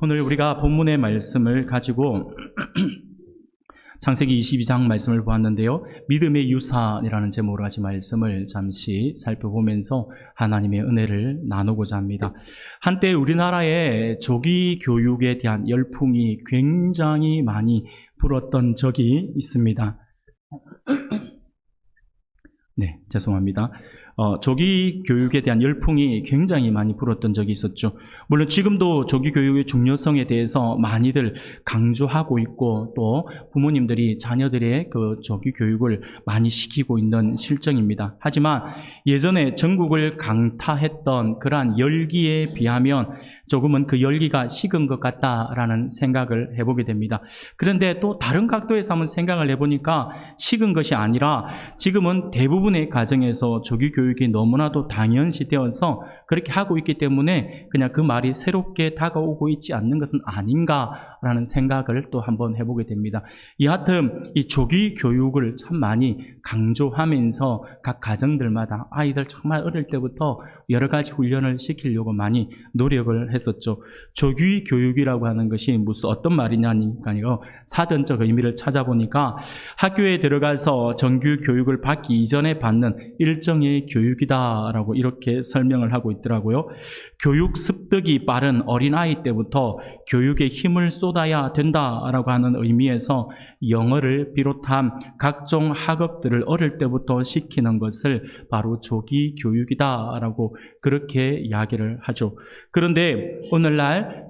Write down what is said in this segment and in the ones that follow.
오늘 우리가 본문의 말씀을 가지고 창세기 22장 말씀을 보았는데요. 믿음의 유산이라는 제목으로 가지 말씀을 잠시 살펴보면서 하나님의 은혜를 나누고자 합니다. 한때 우리나라의 조기 교육에 대한 열풍이 굉장히 많이 불었던 적이 있습니다. 네, 죄송합니다. 조기 교육에 대한 열풍이 굉장히 많이 불었던 적이 있었죠. 물론 지금도 조기 교육의 중요성에 대해서 많이들 강조하고 있고 또 부모님들이 자녀들의 그 조기 교육을 많이 시키고 있는 실정입니다. 하지만 예전에 전국을 강타했던 그러한 열기에 비하면 조금은 그 열기가 식은 것 같다라는 생각을 해보게 됩니다. 그런데 또 다른 각도에서 한번 생각을 해보니까 식은 것이 아니라 지금은 대부분의 가정에서 조기 교육이 너무나도 당연시 되어서 그렇게 하고 있기 때문에 그냥 그 말이 새롭게 다가오고 있지 않는 것은 아닌가라는 생각을 또 한번 해보게 됩니다. 여하튼 이 조기 교육을 참 많이 강조하면서 각 가정들마다 아이들 정말 어릴 때부터 여러 가지 훈련을 시키려고 많이 노력을 했었죠. 조기 교육이라고 하는 것이 무슨 어떤 말이냐니까요. 사전적 의미를 찾아보니까 학교에 들어가서 정규 교육을 받기 이전에 받는 일정의 교육이다라고 이렇게 설명을 하고 있더라고요. 교육 습득이 빠른 어린아이 때부터 교육에 힘을 쏟아야 된다라고 하는 의미에서 영어를 비롯한 각종 학업들을 어릴 때부터 시키는 것을 바로 조기 교육이다라고 그렇게 이야기를 하죠. 그런데 오늘날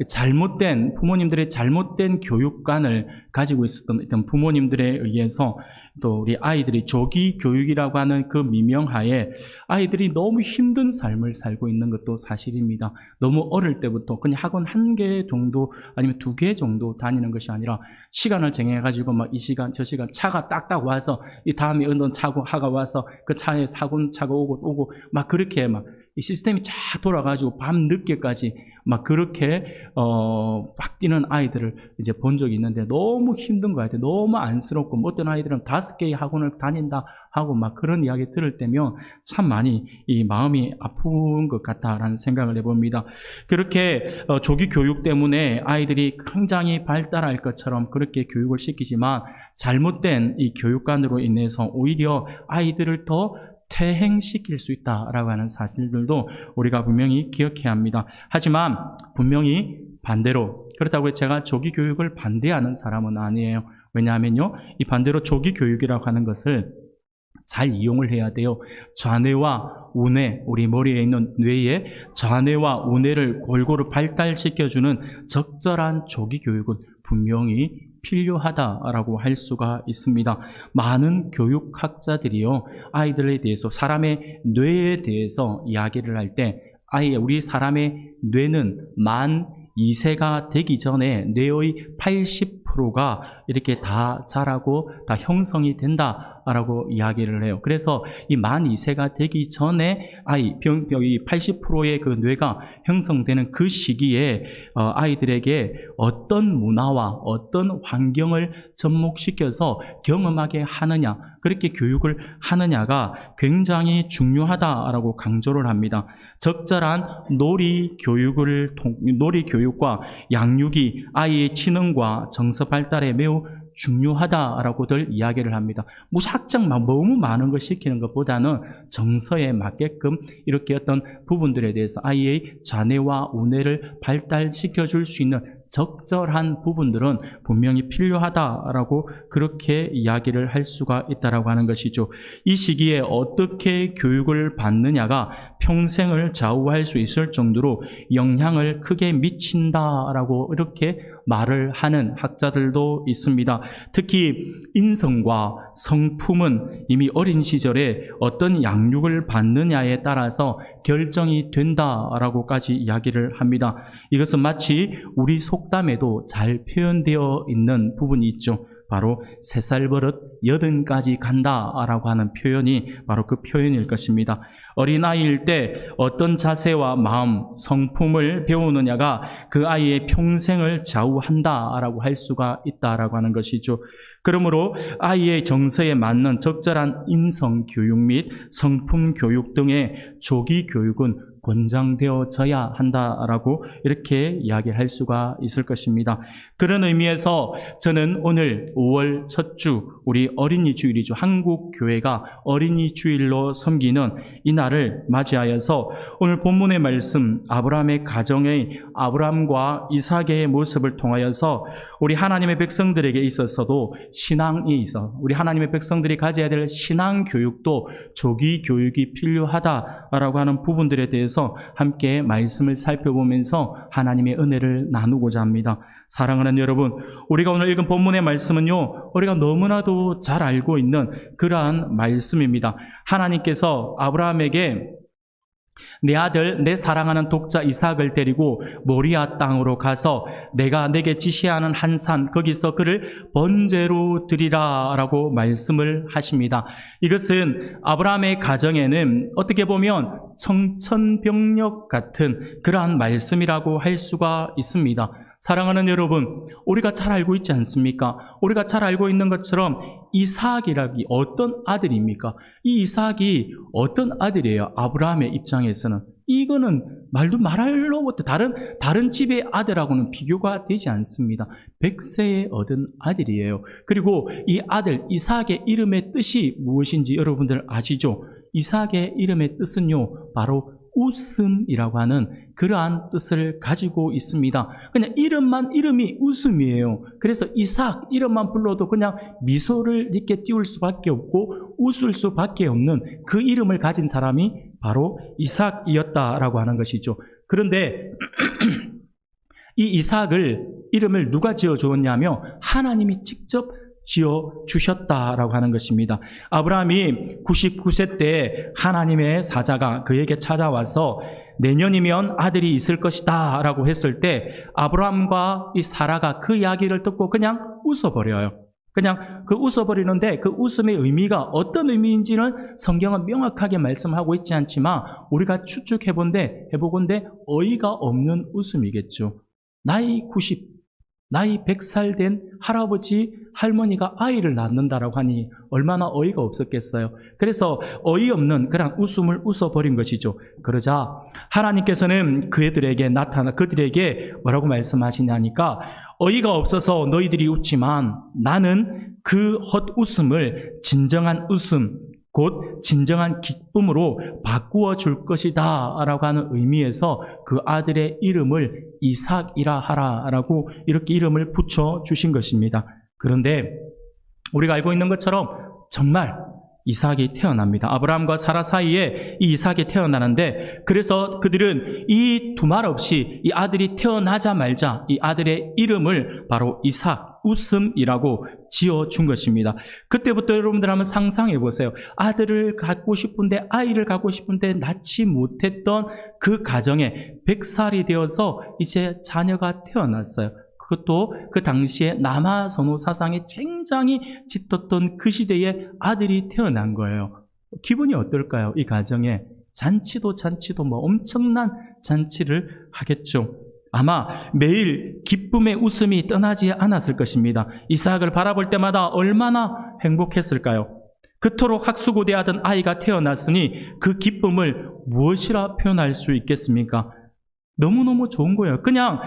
부모님들의 잘못된 교육관을 가지고 있었던 부모님들에 의해서 또 우리 아이들이 조기 교육이라고 하는 그 미명하에 아이들이 너무 힘든 삶을 살고 있는 것도 사실입니다. 너무 어릴 때부터 그냥 학원 1개 정도 아니면 2개 정도 다니는 것이 아니라 시간을 정해가지고 막 이 시간 저 시간 차가 딱딱 와서 이 다음에 어떤 차가 와서 그 차에 차가 오고 막 그렇게 막 이 시스템이 쫙 돌아가지고 밤 늦게까지 막 그렇게 막 뛰는 아이들을 이제 본 적이 있는데 너무 힘든 거 같아요. 너무 안쓰럽고 어떤 아이들은 5개의 학원을 다닌다 하고 막 그런 이야기 들을 때면 참 많이 이 마음이 아픈 것 같다라는 생각을 해봅니다. 그렇게 조기 교육 때문에 아이들이 굉장히 발달할 것처럼 그렇게 교육을 시키지만 잘못된 이 교육관으로 인해서 오히려 아이들을 더 퇴행시킬 수 있다라고 하는 사실들도 우리가 분명히 기억해야 합니다. 하지만 분명히 반대로 그렇다고 제가 조기 교육을 반대하는 사람은 아니에요. 왜냐하면요, 이 반대로 조기 교육이라고 하는 것을 잘 이용을 해야 돼요. 좌뇌와 우뇌, 우리 머리에 있는 뇌에 좌뇌와 우뇌를 골고루 발달시켜주는 적절한 조기 교육은 분명히 필요하다라고 할 수가 있습니다. 많은 교육학자들이요, 아이들에 대해서 사람의 뇌에 대해서 이야기를 할 때 우리 사람의 뇌는 만 2세가 되기 전에 뇌의 80%가 이렇게 다 자라고 다 형성이 된다라고 이야기를 해요. 그래서 이 만 2세가 되기 전에 이 80%의 그 뇌가 형성되는 그 시기에 아이들에게 어떤 문화와 어떤 환경을 접목시켜서 경험하게 하느냐, 그렇게 교육을 하느냐가 굉장히 중요하다라고 강조를 합니다. 적절한 놀이 교육과 양육이 아이의 지능과 정서 발달에 매우 중요하다라고들 이야기를 합니다. 무작정 너무 많은 걸 시키는 것보다는 정서에 맞게끔 이렇게 어떤 부분들에 대해서 아이의 좌뇌와 우뇌를 발달시켜 줄 수 있는 적절한 부분들은 분명히 필요하다라고 그렇게 이야기를 할 수가 있다라고 하는 것이죠. 이 시기에 어떻게 교육을 받느냐가 평생을 좌우할 수 있을 정도로 영향을 크게 미친다라고 이렇게 말을 하는 학자들도 있습니다. 특히 인성과 성품은 이미 어린 시절에 어떤 양육을 받느냐에 따라서 결정이 된다라고까지 이야기를 합니다. 이것은 마치 우리 속담에도 잘 표현되어 있는 부분이 있죠. 바로 3살 버릇 80까지 간다라고 하는 표현이 바로 그 표현일 것입니다. 어린아이일 때 어떤 자세와 마음, 성품을 배우느냐가 그 아이의 평생을 좌우한다라고 할 수가 있다라고 하는 것이죠. 그러므로 아이의 정서에 맞는 적절한 인성 교육 및 성품 교육 등의 조기 교육은 권장되어져야 한다라고 이렇게 이야기할 수가 있을 것입니다. 그런 의미에서 저는 오늘 5월 첫 주, 우리 어린이 주일이죠. 한국 교회가 어린이 주일로 섬기는 이 날을 맞이하여서 오늘 본문의 말씀, 아브라함의 가정의 아브라함과 이삭의 모습을 통하여서 우리 하나님의 백성들에게 있어서도 신앙이 있어, 우리 하나님의 백성들이 가져야 될 신앙 교육도 조기 교육이 필요하다라고 하는 부분들에 대해서 함께 말씀을 살펴보면서 하나님의 은혜를 나누고자 합니다. 사랑하는 여러분, 우리가 오늘 읽은 본문의 말씀은요, 우리가 너무나도 잘 알고 있는 그러한 말씀입니다. 하나님께서 아브라함에게 내 아들, 내 사랑하는 독자 이삭을 데리고 모리아 땅으로 가서 내가 내게 지시하는 한 산, 거기서 그를 번제로 드리라 라고 말씀을 하십니다. 이것은 아브라함의 가정에는 어떻게 보면 청천벽력 같은 그러한 말씀이라고 할 수가 있습니다. 사랑하는 여러분, 우리가 잘 알고 있지 않습니까? 우리가 잘 알고 있는 것처럼 이삭이라기 어떤 아들입니까? 이 이삭이 어떤 아들이에요? 아브라함의 입장에서는. 이거는 말도 말할로 못해 다른 집의 아들하고는 비교가 되지 않습니다. 100세에 얻은 아들이에요. 그리고 이 아들 이삭의 이름의 뜻이 무엇인지 여러분들 아시죠? 이삭의 이름의 뜻은요, 바로 웃음이라고 하는 그러한 뜻을 가지고 있습니다. 그냥 이름이 웃음이에요. 그래서 이삭 이름만 불러도 그냥 미소를 이렇게 띄울 수밖에 없고 웃을 수밖에 없는 그 이름을 가진 사람이 바로 이삭이었다라고 하는 것이죠. 그런데 이 이삭을 이름을 누가 지어주었냐며 하나님이 직접 지어주셨다라고 하는 것입니다. 아브라함이 99세 때 하나님의 사자가 그에게 찾아와서 내년이면 아들이 있을 것이다 라고 했을 때 아브라함과 이 사라가 그 이야기를 듣고 그냥 웃어버려요. 그냥 그 웃어버리는데 그 웃음의 의미가 어떤 의미인지는 성경은 명확하게 말씀하고 있지 않지만 우리가 해보건대 어이가 없는 웃음이겠죠. 나이 90, 나이 100살 된 할아버지, 할머니가 아이를 낳는다라고 하니 얼마나 어이가 없었겠어요. 그래서 어이없는 그런 웃음을 웃어버린 것이죠. 그러자 하나님께서는 그들에게 뭐라고 말씀하시냐니까 어이가 없어서 너희들이 웃지만 나는 그 헛웃음을 진정한 웃음, 곧 진정한 기쁨으로 바꾸어 줄 것이다 라고 하는 의미에서 그 아들의 이름을 이삭이라 하라 라고 이렇게 이름을 붙여주신 것입니다. 그런데 우리가 알고 있는 것처럼 정말 이삭이 태어납니다. 아브라함과 사라 사이에 이 이삭이 태어나는데 그래서 그들은 이 두말 없이 이 아들이 태어나자마자 이 아들의 이름을 바로 이삭, 웃음이라고 지어준 것입니다. 그때부터 여러분들 한번 상상해 보세요. 아이를 갖고 싶은데 낳지 못했던 그 가정에 100살이 되어서 이제 자녀가 태어났어요. 그것도 그 당시에 남아선호 사상이 굉장히 짙었던 그 시대에 아들이 태어난 거예요. 기분이 어떨까요? 이 가정에 잔치도 엄청난 잔치를 하겠죠. 아마 매일 기쁨의 웃음이 떠나지 않았을 것입니다. 이삭을 바라볼 때마다 얼마나 행복했을까요? 그토록 학수고대하던 아이가 태어났으니 그 기쁨을 무엇이라 표현할 수 있겠습니까? 너무너무 좋은 거예요. 그냥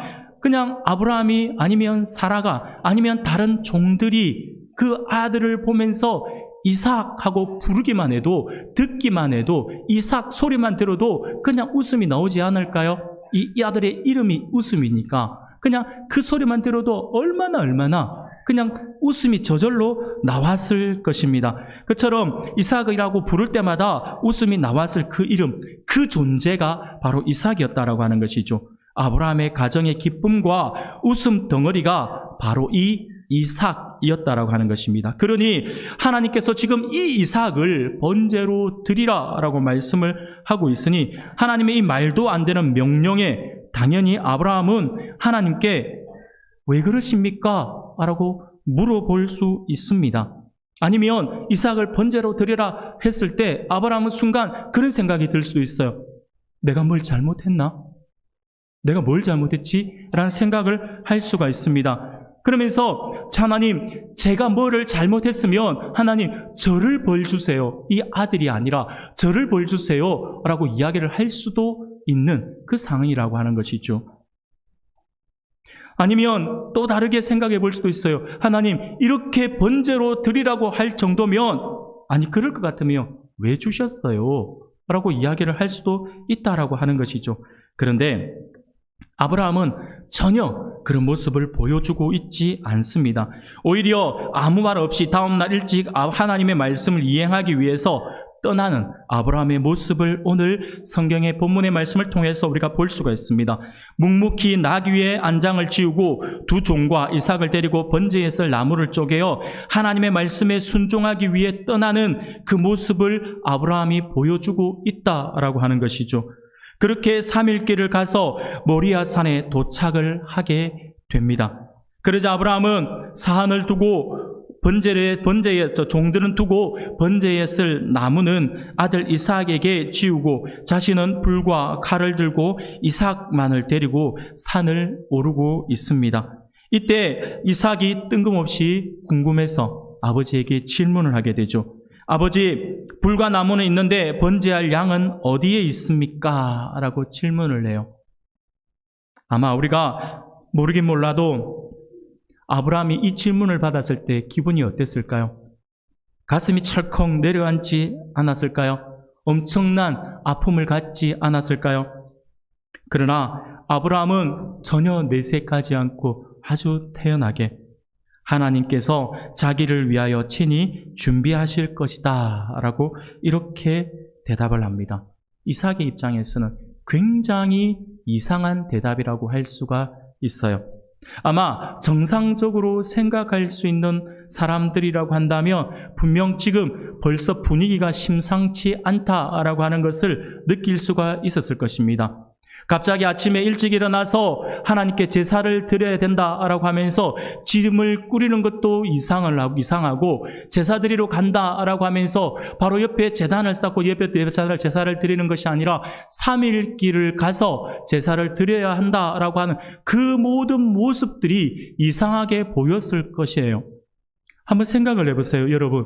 아브라함이 아니면 사라가 아니면 다른 종들이 그 아들을 보면서 이삭하고 부르기만 해도 듣기만 해도 이삭 소리만 들어도 그냥 웃음이 나오지 않을까요? 이 아들의 이름이 웃음이니까 그냥 그 소리만 들어도 얼마나 그냥 웃음이 저절로 나왔을 것입니다. 그처럼 이삭이라고 부를 때마다 웃음이 나왔을 그 이름, 그 존재가 바로 이삭이었다라고 하는 것이죠. 아브라함의 가정의 기쁨과 웃음 덩어리가 바로 이 이삭이었다라고 하는 것입니다. 그러니 하나님께서 지금 이 이삭을 번제로 드리라라고 말씀을 하고 있으니 하나님의 이 말도 안 되는 명령에 당연히 아브라함은 하나님께 왜 그러십니까? 라고 물어볼 수 있습니다. 아니면 이삭을 번제로 드리라 했을 때 아브라함은 순간 그런 생각이 들 수도 있어요. 내가 뭘 잘못했나? 내가 뭘 잘못했지? 라는 생각을 할 수가 있습니다. 그러면서 하나님, 제가 뭐를 잘못했으면 하나님 저를 벌 주세요. 이 아들이 아니라 저를 벌 주세요 라고 이야기를 할 수도 있는 그 상황이라고 하는 것이죠. 아니면 또 다르게 생각해 볼 수도 있어요. 하나님, 이렇게 번제로 드리라고 할 정도면, 아니, 그럴 것 같으면 왜 주셨어요? 라고 이야기를 할 수도 있다라고 하는 것이죠. 그런데 아브라함은 전혀 그런 모습을 보여주고 있지 않습니다. 오히려 아무 말 없이 다음날 일찍 하나님의 말씀을 이행하기 위해서 떠나는 아브라함의 모습을 오늘 성경의 본문의 말씀을 통해서 우리가 볼 수가 있습니다. 묵묵히 나귀 위에 안장을 지우고 두 종과 이삭을 데리고 번제에 쓸 나무를 쪼개어 하나님의 말씀에 순종하기 위해 떠나는 그 모습을 아브라함이 보여주고 있다라고 하는 것이죠. 그렇게 3일 길을 가서 모리아 산에 도착을 하게 됩니다. 그러자 아브라함은 사안을 두고 번제에 종들은 두고 번제에 쓸 나무는 아들 이삭에게 지우고 자신은 불과 칼을 들고 이삭만을 데리고 산을 오르고 있습니다. 이때 이삭이 뜬금없이 궁금해서 아버지에게 질문을 하게 되죠. 아버지, 불과 나무는 있는데 번제할 양은 어디에 있습니까? 라고 질문을 해요. 아마 우리가 모르긴 몰라도 아브라함이 이 질문을 받았을 때 기분이 어땠을까요? 가슴이 철컥 내려앉지 않았을까요? 엄청난 아픔을 갖지 않았을까요? 그러나 아브라함은 전혀 내색하지 않고 아주 태연하게 하나님께서 자기를 위하여 친히 준비하실 것이다 라고 이렇게 대답을 합니다. 이삭의 입장에서는 굉장히 이상한 대답이라고 할 수가 있어요. 아마 정상적으로 생각할 수 있는 사람들이라고 한다면 분명 지금 벌써 분위기가 심상치 않다라고 하는 것을 느낄 수가 있었을 것입니다. 갑자기 아침에 일찍 일어나서 하나님께 제사를 드려야 된다라고 하면서 기름을 뿌리는 것도 이상하고 제사 드리러 간다라고 하면서 바로 옆에 제단을 쌓고 옆에 제사를 드리는 것이 아니라 3일 길을 가서 제사를 드려야 한다라고 하는 그 모든 모습들이 이상하게 보였을 것이에요. 한번 생각을 해보세요, 여러분.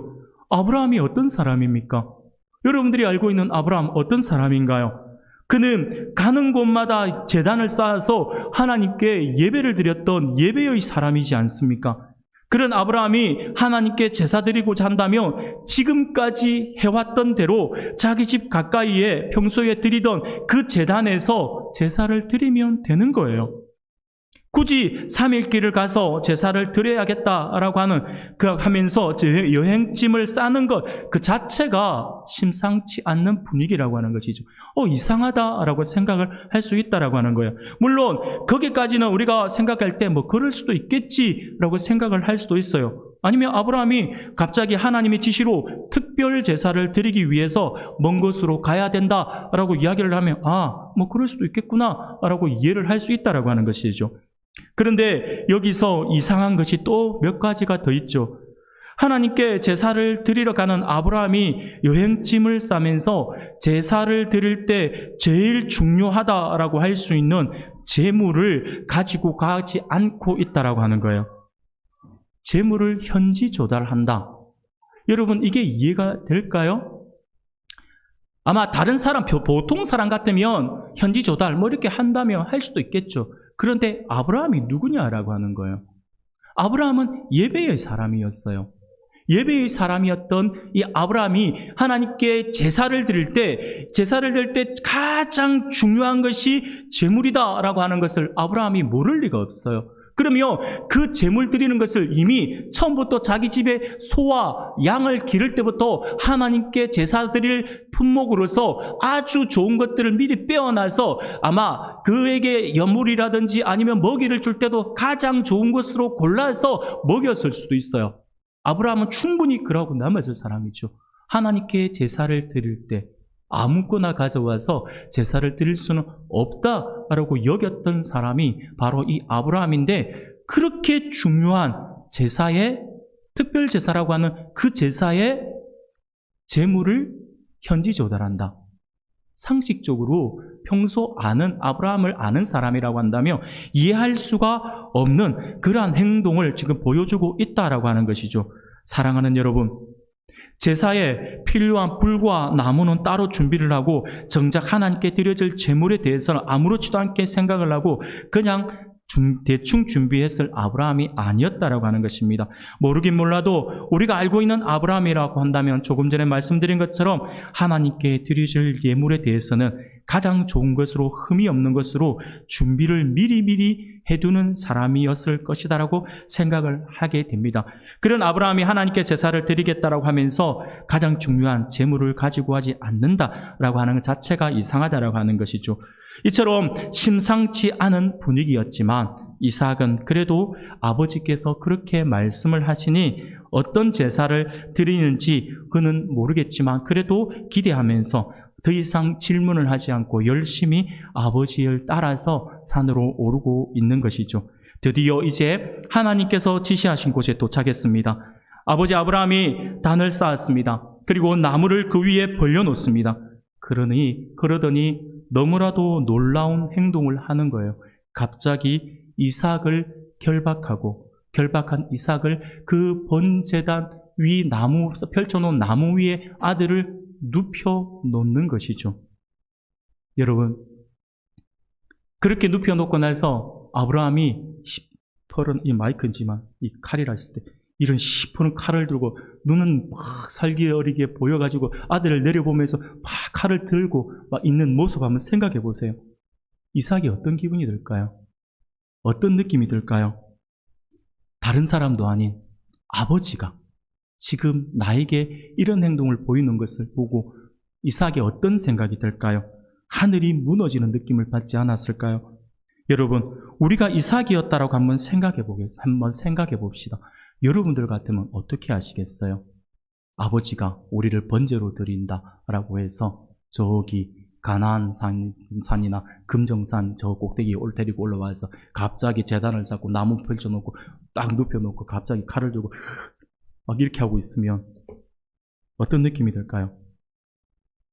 아브라함이 어떤 사람입니까? 여러분들이 알고 있는 아브라함 어떤 사람인가요? 그는 가는 곳마다 제단을 쌓아서 하나님께 예배를 드렸던 예배의 사람이지 않습니까? 그런 아브라함이 하나님께 제사 드리고자 한다면 지금까지 해왔던 대로 자기 집 가까이에 평소에 드리던 그 제단에서 제사를 드리면 되는 거예요. 굳이 3일 길을 가서 제사를 드려야겠다라고 하면서 여행짐을 싸는 것 그 자체가 심상치 않는 분위기라고 하는 것이죠. 이상하다라고 생각을 할 수 있다라고 하는 거예요. 물론 거기까지는 우리가 생각할 때 그럴 수도 있겠지라고 생각을 할 수도 있어요. 아니면 아브라함이 갑자기 하나님의 지시로 특별 제사를 드리기 위해서 먼 곳으로 가야 된다라고 이야기를 하면 그럴 수도 있겠구나라고 이해를 할 수 있다라고 하는 것이죠. 그런데 여기서 이상한 것이 또 몇 가지가 더 있죠. 하나님께 제사를 드리러 가는 아브라함이 여행짐을 싸면서 제사를 드릴 때 제일 중요하다라고 할 수 있는 제물을 가지고 가지 않고 있다라고 하는 거예요. 제물을 현지 조달한다. 여러분, 이게 이해가 될까요? 아마 다른 사람, 보통 사람 같으면 현지 조달 이렇게 한다면 할 수도 있겠죠. 그런데 아브라함이 누구냐라고 하는 거예요. 아브라함은 예배의 사람이었어요. 예배의 사람이었던 이 아브라함이 하나님께 제사를 드릴 때 가장 중요한 것이 제물이다라고 하는 것을 아브라함이 모를 리가 없어요. 그러면 그 제물 드리는 것을 이미 처음부터 자기 집에 소와 양을 기를 때부터 하나님께 제사 드릴 품목으로서 아주 좋은 것들을 미리 빼어놔서 아마 그에게 연물이라든지 아니면 먹이를 줄 때도 가장 좋은 것으로 골라서 먹였을 수도 있어요. 아브라함은 충분히 그러고 남았을 사람이죠. 하나님께 제사를 드릴 때 아무거나 가져와서 제사를 드릴 수는 없다라고 여겼던 사람이 바로 이 아브라함인데, 그렇게 중요한 제사의 특별 제사라고 하는 그 제사의 제물을 현지 조달한다. 상식적으로 평소 아브라함을 아는 사람이라고 한다면 이해할 수가 없는 그러한 행동을 지금 보여주고 있다라고 하는 것이죠. 사랑하는 여러분, 제사에 필요한 불과 나무는 따로 준비를 하고 정작 하나님께 드려질 제물에 대해서는 아무렇지도 않게 생각을 하고 그냥 대충 준비했을 아브라함이 아니었다라고 하는 것입니다. 모르긴 몰라도 우리가 알고 있는 아브라함이라고 한다면 조금 전에 말씀드린 것처럼 하나님께 드려질 예물에 대해서는 가장 좋은 것으로 흠이 없는 것으로 준비를 미리미리 해두는 사람이었을 것이다라고 생각을 하게 됩니다. 그런 아브라함이 하나님께 제사를 드리겠다라고 하면서 가장 중요한 제물을 가지고 하지 않는다라고 하는 것 자체가 이상하다라고 하는 것이죠. 이처럼 심상치 않은 분위기였지만 이삭은 그래도 아버지께서 그렇게 말씀을 하시니 어떤 제사를 드리는지 그는 모르겠지만 그래도 기대하면서 더 이상 질문을 하지 않고 열심히 아버지를 따라서 산으로 오르고 있는 것이죠. 드디어 이제 하나님께서 지시하신 곳에 도착했습니다. 아버지 아브라함이 단을 쌓았습니다. 그리고 나무를 그 위에 벌려놓습니다. 그러더니 너무나도 놀라운 행동을 하는 거예요. 갑자기 이삭을 결박한 이삭을 그 번제단 위 펼쳐놓은 나무 위에 아들을 눕혀 놓는 것이죠. 여러분, 그렇게 눕혀 놓고 나서 아브라함이 시퍼런, 이 마이크인지만 이 칼이라 했을 때 이런 시퍼런 칼을 들고 눈은 막 살기 어리게 보여가지고 아들을 내려보면서 막 칼을 들고 막 있는 모습 한번 생각해 보세요. 이삭이 어떤 기분이 들까요? 어떤 느낌이 들까요? 다른 사람도 아닌 아버지가 지금 나에게 이런 행동을 보이는 것을 보고 이삭이 어떤 생각이 들까요? 하늘이 무너지는 느낌을 받지 않았을까요? 여러분, 우리가 이삭이었다라고 한번 생각해 봅시다. 여러분들 같으면 어떻게 하시겠어요? 아버지가 우리를 번제로 드린다라고 해서 저기 가나안 산이나 금정산 저 꼭대기에 데리고 올라와서 갑자기 제단을 쌓고 나무 펼쳐놓고 딱 눕혀놓고 갑자기 칼을 들고 막 이렇게 하고 있으면 어떤 느낌이 들까요?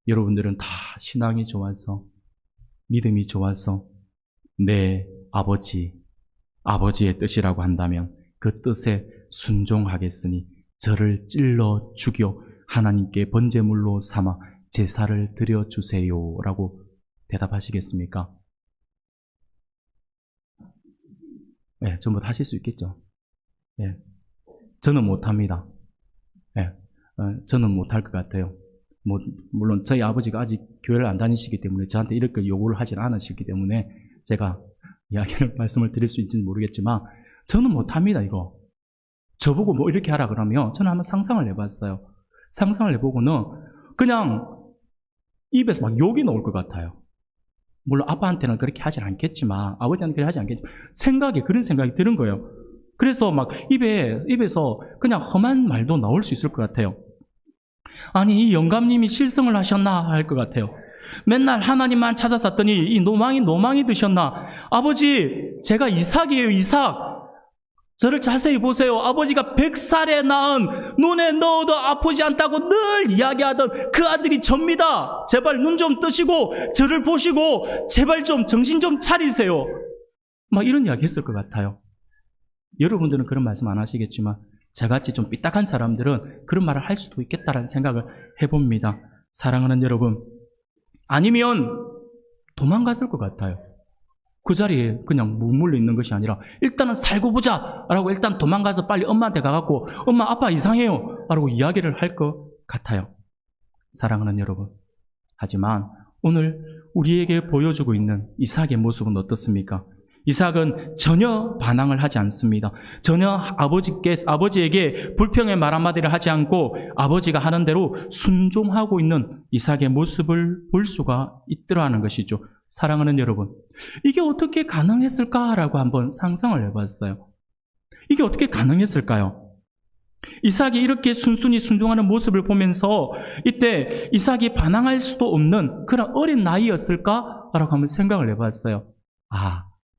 여러분들은 다 신앙이 좋아서 믿음이 좋아서 내 아버지의 뜻이라고 한다면 그 뜻에 순종하겠으니 저를 찔러 죽여 하나님께 번제물로 삼아 제사를 드려주세요 라고 대답하시겠습니까? 네, 전부 다 하실 수 있겠죠. 네, 저는 못합니다. 네, 저는 못할 것 같아요. 물론 저희 아버지가 아직 교회를 안 다니시기 때문에 저한테 이렇게 요구를 하진 않으시기 때문에 제가 말씀을 드릴 수 있지는 모르겠지만 저는 못합니다. 이거 저보고 뭐 이렇게 하라 그러면 저는 한번 상상을 해봤어요. 상상을 해보고는 그냥 입에서 막 욕이 나올 것 같아요. 물론 아빠한테는 그렇게 하진 않겠지만 아버지한테는 그렇게 하지 않겠지만 그런 생각이 드는 거예요. 그래서 막 입에서 그냥 험한 말도 나올 수 있을 것 같아요. 아니 이 영감님이 실성을 하셨나 할 것 같아요. 맨날 하나님만 찾아쌌더니 이 노망이 드셨나. 아버지 제가 이삭이에요. 이삭. 저를 자세히 보세요. 아버지가 100살에 낳은 눈에 넣어도 아프지 않다고 늘 이야기하던 그 아들이 접니다. 제발 눈 좀 뜨시고 저를 보시고 제발 좀 정신 좀 차리세요. 막 이런 이야기 했을 것 같아요. 여러분들은 그런 말씀 안 하시겠지만 저같이 좀 삐딱한 사람들은 그런 말을 할 수도 있겠다라는 생각을 해봅니다. 사랑하는 여러분, 아니면 도망갔을 것 같아요. 그 자리에 그냥 머물러 있는 것이 아니라 일단은 살고 보자 라고 일단 도망가서 빨리 엄마한테 가갖고 엄마 아빠 이상해요 라고 이야기를 할 것 같아요. 사랑하는 여러분, 하지만 오늘 우리에게 보여주고 있는 이삭의 모습은 어떻습니까? 이삭은 전혀 반항을 하지 않습니다. 전혀 아버지에게 불평의 말 한마디를 하지 않고 아버지가 하는 대로 순종하고 있는 이삭의 모습을 볼 수가 있더라는 것이죠. 사랑하는 여러분, 이게 어떻게 가능했을까라고 한번 상상을 해봤어요. 이게 어떻게 가능했을까요? 이삭이 이렇게 순순히 순종하는 모습을 보면서 이때 이삭이 반항할 수도 없는 그런 어린 나이였을까라고 한번 생각을 해봤어요.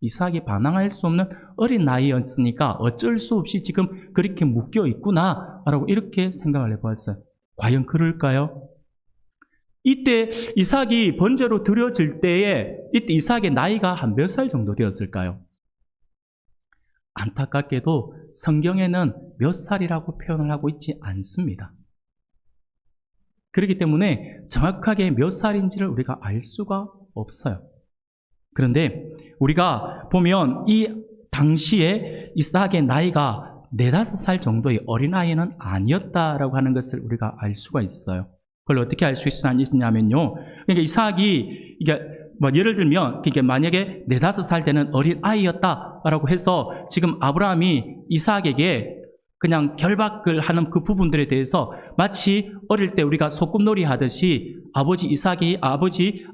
이삭이 반항할 수 없는 어린 나이였으니까 어쩔 수 없이 지금 그렇게 묶여 있구나 라고 이렇게 생각을 해봤어요. 과연 그럴까요? 이때 이삭이 번제로 드려질 때에 이때 이삭의 나이가 한 몇 살 정도 되었을까요? 안타깝게도 성경에는 몇 살이라고 표현을 하고 있지 않습니다. 그렇기 때문에 정확하게 몇 살인지를 우리가 알 수가 없어요. 그런데 우리가 보면 이 당시에 이삭의 나이가 4-5살 정도의 어린아이는 아니었다라고 하는 것을 우리가 알 수가 있어요. 그걸 어떻게 알 수 있냐면요. 그러니까 이삭이, 이게 뭐 예를 들면, 이게 만약에 4-5살 되는 어린아이였다라고 해서 지금 아브라함이 이삭에게 그냥 결박을 하는 그 부분들에 대해서 마치 어릴 때 우리가 소꿉놀이 하듯이 아버지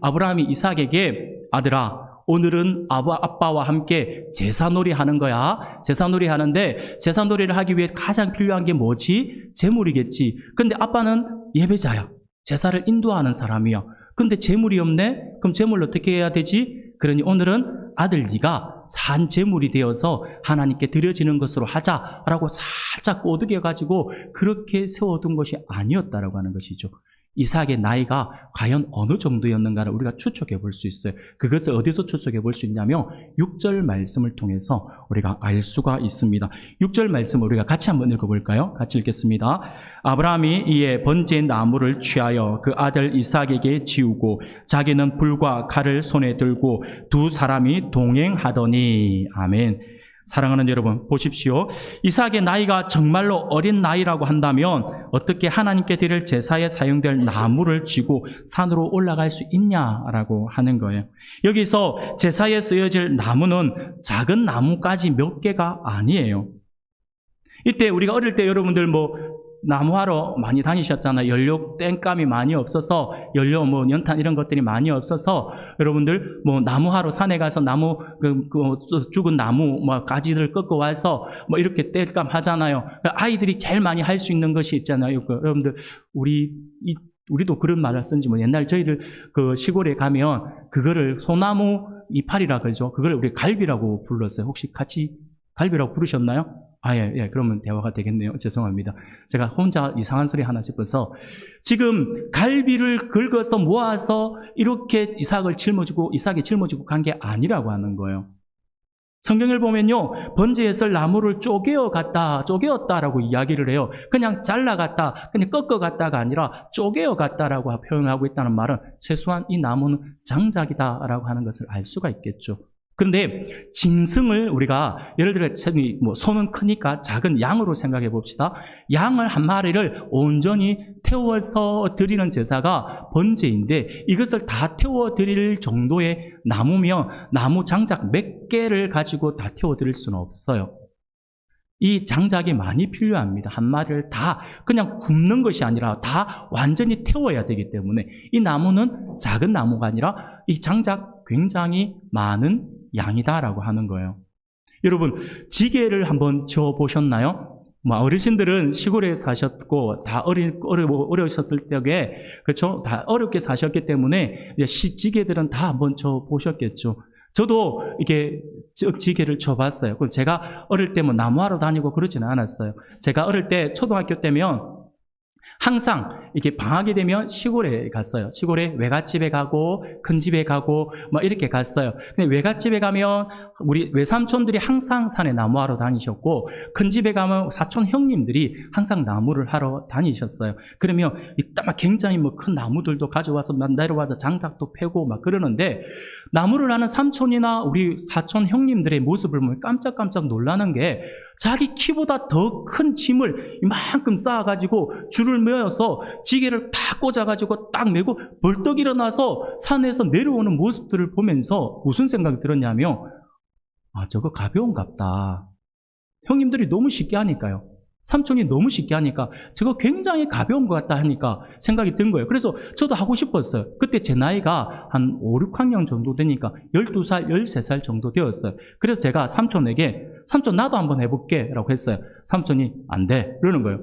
아브라함이 이삭에게 아들아, 오늘은 아빠와 함께 제사놀이 하는 거야. 제사놀이 하는데 제사놀이를 하기 위해 가장 필요한 게 뭐지? 제물이겠지. 근데 아빠는 예배자야. 제사를 인도하는 사람이야. 근데 제물이 없네? 그럼 제물을 어떻게 해야 되지? 그러니 오늘은 아들 네가 산 제물이 되어서 하나님께 드려지는 것으로 하자라고 살짝 꼬드겨가지고 그렇게 세워둔 것이 아니었다라고 하는 것이죠. 이삭의 나이가 과연 어느 정도였는가를 우리가 추측해 볼 수 있어요. 그것을 어디서 추측해 볼 수 있냐면 6절 말씀을 통해서 우리가 알 수가 있습니다. 6절 말씀을 우리가 같이 한번 읽어볼까요? 같이 읽겠습니다. 아브라함이 이에 번제 나무를 취하여 그 아들 이삭에게 지우고 자기는 불과 칼을 손에 들고 두 사람이 동행하더니. 아멘. 사랑하는 여러분, 보십시오. 이삭의 나이가 정말로 어린 나이라고 한다면 어떻게 하나님께 드릴 제사에 사용될 나무를 쥐고 산으로 올라갈 수 있냐라고 하는 거예요. 여기서 제사에 쓰여질 나무는 작은 나무까지 몇 개가 아니에요. 이때 우리가 어릴 때 여러분들 나무하러 많이 다니셨잖아요. 연료 땡감이 많이 없어서, 연료 연탄 이런 것들이 많이 없어서, 여러분들 나무하러 산에 가서 나무, 죽은 나무, 가지를 꺾어 와서 이렇게 땡감 하잖아요. 아이들이 제일 많이 할 수 있는 것이 있잖아요. 여러분들, 우리도 그런 말을 쓴지 옛날 저희들 그 시골에 가면 그거를 소나무 이파리라 그러죠. 그걸 우리 갈비라고 불렀어요. 혹시 같이 갈비라고 부르셨나요? 예, 그러면 대화가 되겠네요. 죄송합니다. 제가 혼자 이상한 소리 하나 싶어서. 지금 갈비를 긁어서 모아서 이렇게 이삭이 짊어지고 간 게 아니라고 하는 거예요. 성경을 보면요, 번제에 쓸 나무를 쪼개었다라고 이야기를 해요. 그냥 잘라갔다, 그냥 꺾어갔다가 아니라 쪼개어갔다라고 표현하고 있다는 말은 최소한 이 나무는 장작이다라고 하는 것을 알 수가 있겠죠. 그런데 짐승을 우리가 예를 들어 손은 크니까 작은 양으로 생각해 봅시다. 양을 한 마리를 온전히 태워서 드리는 제사가 번제인데 이것을 다 태워 드릴 정도의 나무면 나무 장작 몇 개를 가지고 다 태워 드릴 수는 없어요. 이 장작이 많이 필요합니다. 한 마리를 다 그냥 굽는 것이 아니라 다 완전히 태워야 되기 때문에 이 나무는 작은 나무가 아니라 이 장작 굉장히 많은 양이다라고 하는 거예요. 여러분, 지게를 한번 저 보셨나요? 어르신들은 시골에 사셨고 다 어려우셨을 때에 그렇죠? 다 어렵게 사셨기 때문에 지게들은 다 한번 저 보셨겠죠. 저도 이게 지게를 쳐봤어요. 제가 어릴 때 나무하러 다니고 그러지는 않았어요. 제가 어릴 때 초등학교 때면 항상 이렇게 방학이 되면 시골에 갔어요. 시골에 외갓집에 가고 큰 집에 가고 이렇게 갔어요. 근데 외갓집에 가면 우리 외삼촌들이 항상 산에 나무하러 다니셨고 큰 집에 가면 사촌 형님들이 항상 나무를 하러 다니셨어요. 그러면 이따 굉장히 큰 나무들도 가져와서 내려와서 장작도 패고 그러는데 나무를 하는 삼촌이나 우리 사촌 형님들의 모습을 보면 깜짝깜짝 놀라는 게 자기 키보다 더 큰 짐을 이만큼 쌓아가지고 줄을 메어서 지게를 딱 꽂아가지고 딱 메고 벌떡 일어나서 산에서 내려오는 모습들을 보면서 무슨 생각이 들었냐면 저거 가벼운갑다. 형님들이 너무 쉽게 하니까요. 삼촌이 너무 쉽게 하니까 저거 굉장히 가벼운 것 같다 하니까 생각이 든 거예요. 그래서 저도 하고 싶었어요. 그때 제 나이가 한 5, 6학년 정도 되니까 12살, 13살 정도 되었어요. 그래서 제가 삼촌에게 삼촌 나도 한번 해볼게 라고 했어요. 삼촌이 안 돼 그러는 거예요.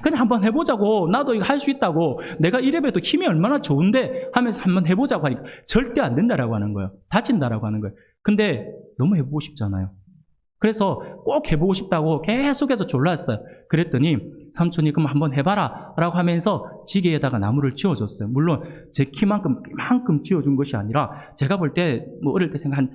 그냥 한번 해보자고. 나도 이거 할 수 있다고. 내가 이래봬도 힘이 얼마나 좋은데 하면서 한번 해보자고 하니까 절대 안 된다라고 하는 거예요. 다친다라고 하는 거예요. 근데 너무 해보고 싶잖아요. 그래서 꼭 해보고 싶다고 계속해서 졸랐어요. 그랬더니 삼촌이 그럼 한번 해봐라 라고 하면서 지게에다가 나무를 쥐어줬어요. 물론 제 키만큼 이만큼 쥐어준 것이 아니라 제가 볼 때 어릴 때 생각 한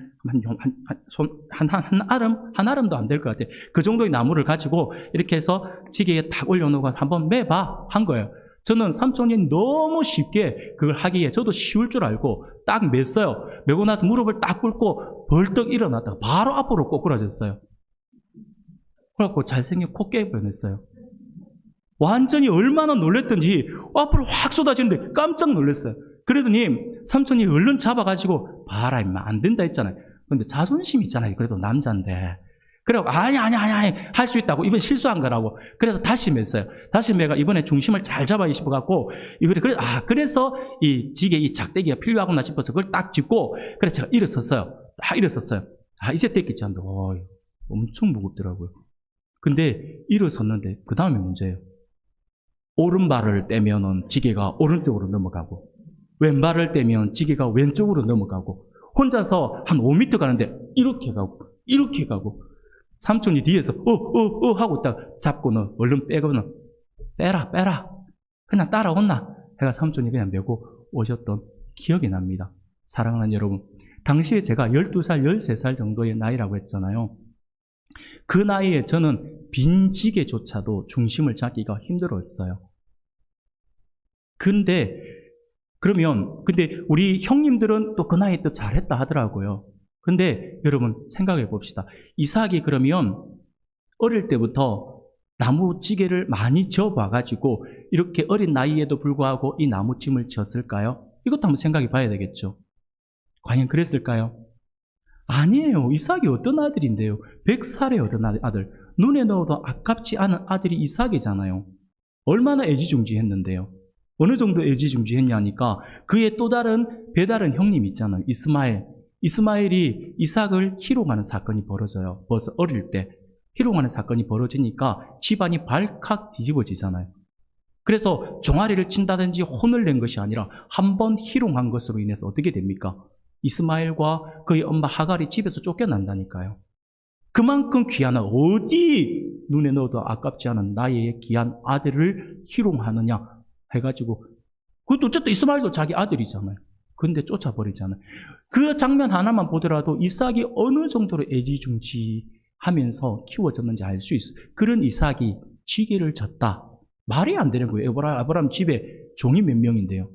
아름도 안 될 것 같아요. 그 정도의 나무를 가지고 이렇게 해서 지게에 딱 올려놓고 한번 매봐 한 거예요. 저는 삼촌이 너무 쉽게 그걸 하기에 저도 쉬울 줄 알고 딱 맸어요. 메고 나서 무릎을 딱 꿇고 벌떡 일어났다가 바로 앞으로 꼬꾸라졌어요. 그래갖고 잘생긴 코끼리 뻔했어요. 완전히 얼마나 놀랬던지 앞으로 확 쏟아지는데 깜짝 놀랐어요. 그러더니 삼촌이 얼른 잡아가지고 봐라 임마 안 된다 했잖아요. 근데 자존심 있잖아요. 그래도 남자인데. 그래갖고 아니 할 수 있다고 이번에 실수한 거라고. 그래서 다시 맸어요. 다시 매가 이번에 중심을 잘 잡아야 싶어갖고 그래서 이 지게 이 작대기가 필요하구나 싶어서 그걸 딱 짚고 그래서 제가 일어섰어요. 딱 일어섰어요. 이제 됐겠지 하는데 엄청 무겁더라고요. 근데 일어섰는데 그 다음에 문제예요. 오른발을 떼면은 지게가 오른쪽으로 넘어가고 왼발을 떼면 지게가 왼쪽으로 넘어가고 혼자서 한 5m 가는데 이렇게 가고 삼촌이 뒤에서 하고 딱 잡고는 얼른 빼고는 빼라 그냥 따라온나 해가 삼촌이 그냥 메고 오셨던 기억이 납니다. 사랑하는 여러분, 당시에 제가 12살, 13살 정도의 나이라고 했잖아요. 그 나이에 저는 빈 지게조차도 중심을 잡기가 힘들었어요. 근데 우리 형님들은 또 그 나이에 또 잘했다 하더라고요. 근데 여러분 생각해 봅시다. 이삭이 그러면 어릴 때부터 나무찌개를 많이 져봐가지고 이렇게 어린 나이에도 불구하고 이 나무찜을 졌을까요? 이것도 한번 생각해 봐야 되겠죠. 과연 그랬을까요? 아니에요. 이삭이 어떤 아들인데요? 100살의 어떤 아들. 눈에 넣어도 아깝지 않은 아들이 이삭이잖아요. 얼마나 애지중지했는데요. 어느 정도 애지중지했냐니까 그의 또 다른 배다른 형님이 있잖아요. 이스마엘이 이삭을 희롱하는 사건이 벌어져요. 벌써 어릴 때 희롱하는 사건이 벌어지니까 집안이 발칵 뒤집어지잖아요. 그래서 종아리를 친다든지 혼을 낸 것이 아니라 한 번 희롱한 것으로 인해서 어떻게 됩니까? 이스마엘과 그의 엄마 하갈이 집에서 쫓겨난다니까요. 그만큼 귀한 어디 눈에 넣어도 아깝지 않은 나의 귀한 아들을 희롱하느냐 해가지고 그것도 어쨌든 이스마엘도 자기 아들이잖아요. 근데 쫓아버리잖아요. 그 장면 하나만 보더라도 이삭이 어느 정도로 애지중지하면서 키워졌는지 알 수 있어요. 그런 이삭이 지게를 졌다. 말이 안 되는 거예요. 아브라함 집에 종이 몇 명인데요.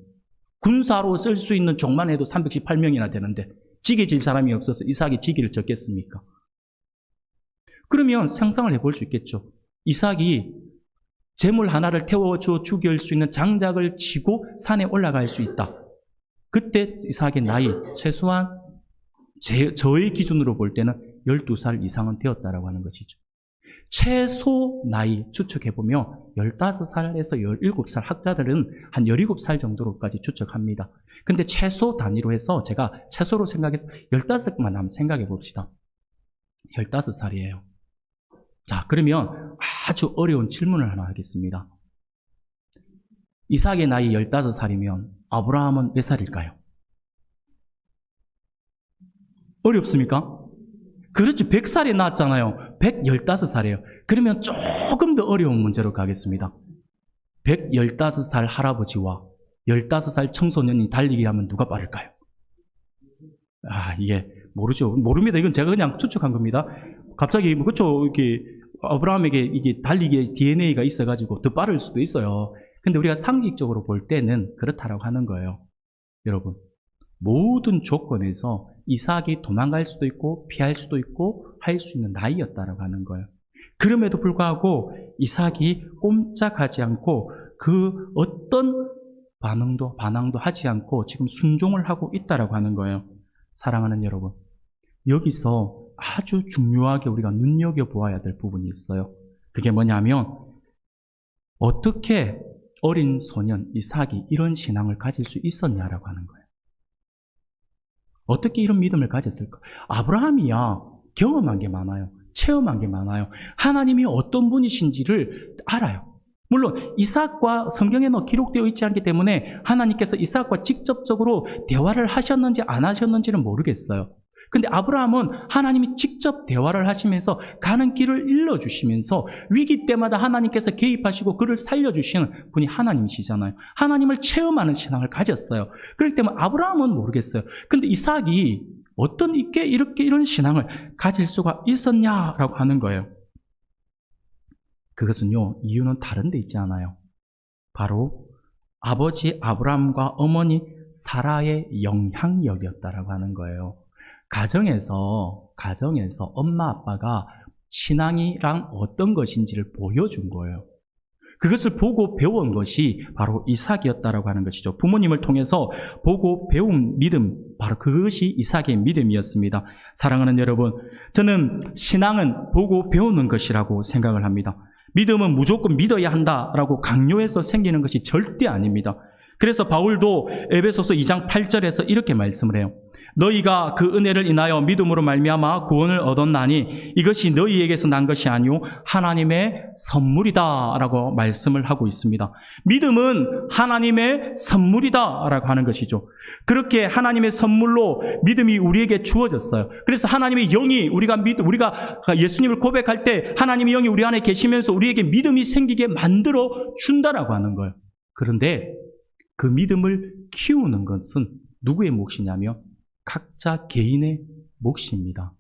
군사로 쓸 수 있는 종만 해도 318명이나 되는데 지게 질 사람이 없어서 이삭이 지게를 졌겠습니까? 그러면 상상을 해볼 수 있겠죠. 이삭이 재물 하나를 태워줘 죽일 수 있는 장작을 치고 산에 올라갈 수 있다. 그때 이삭의 나이 최소한 저의 기준으로 볼 때는 12살 이상은 되었다라고 하는 것이죠. 최소 나이 추측해보면 15살에서 17살 학자들은 한 17살 정도로까지 추측합니다. 근데 최소 단위로 해서 제가 최소로 생각해서 15살만 한번 생각해 봅시다. 15살이에요. 자, 그러면 아주 어려운 질문을 하나 하겠습니다. 이삭의 나이 15살이면 아브라함은 몇 살일까요? 어렵습니까? 그렇죠. 100살이 낳았잖아요. 115살이에요. 그러면 조금 더 어려운 문제로 가겠습니다. 115살 할아버지와 15살 청소년이 달리기 하면 누가 빠를까요? 이게 모르죠. 모릅니다. 이건 제가 그냥 추측한 겁니다. 갑자기 그렇죠. 이렇게 아브라함에게 이게 달리기에 DNA가 있어가지고 더 빠를 수도 있어요. 근데 우리가 상식적으로 볼 때는 그렇다라고 하는 거예요. 여러분, 모든 조건에서 이삭이 도망갈 수도 있고 피할 수도 있고 할 수 있는 나이였다라고 하는 거예요. 그럼에도 불구하고 이삭이 꼼짝하지 않고 그 어떤 반항도 하지 않고 지금 순종을 하고 있다라고 하는 거예요. 사랑하는 여러분, 여기서 아주 중요하게 우리가 눈여겨보아야 될 부분이 있어요. 그게 뭐냐면 어떻게 어린 소년 이삭이 이런 신앙을 가질 수 있었냐라고 하는 거예요. 어떻게 이런 믿음을 가졌을까? 아브라함이야 경험한 게 많아요. 체험한 게 많아요. 하나님이 어떤 분이신지를 알아요. 물론 이삭과 성경에는 기록되어 있지 않기 때문에 하나님께서 이삭과 직접적으로 대화를 하셨는지 안 하셨는지는 모르겠어요. 근데 아브라함은 하나님이 직접 대화를 하시면서 가는 길을 일러주시면서 위기 때마다 하나님께서 개입하시고 그를 살려주시는 분이 하나님이시잖아요. 하나님을 체험하는 신앙을 가졌어요. 그렇기 때문에 아브라함은 모르겠어요. 근데 이삭이 어떤 이런 신앙을 가질 수가 있었냐라고 하는 거예요. 그것은요, 이유는 다른 데 있지 않아요. 바로 아버지 아브라함과 어머니 사라의 영향력이었다라고 하는 거예요. 가정에서 엄마 아빠가 신앙이란 어떤 것인지를 보여준 거예요. 그것을 보고 배운 것이 바로 이삭이었다라고 하는 것이죠. 부모님을 통해서 보고 배운 믿음, 바로 그것이 이삭의 믿음이었습니다. 사랑하는 여러분, 저는 신앙은 보고 배우는 것이라고 생각을 합니다. 믿음은 무조건 믿어야 한다라고 강요해서 생기는 것이 절대 아닙니다. 그래서 바울도 에베소서 2장 8절에서 이렇게 말씀을 해요. 너희가 그 은혜를 인하여 믿음으로 말미암아 구원을 얻었나니 이것이 너희에게서 난 것이 아니요 하나님의 선물이다라고 말씀을 하고 있습니다. 믿음은 하나님의 선물이다라고 하는 것이죠. 그렇게 하나님의 선물로 믿음이 우리에게 주어졌어요. 그래서 하나님의 영이 우리가 예수님을 고백할 때 하나님의 영이 우리 안에 계시면서 우리에게 믿음이 생기게 만들어 준다라고 하는 거예요. 그런데 그 믿음을 키우는 것은 누구의 몫이냐면 각자 개인의 몫입니다.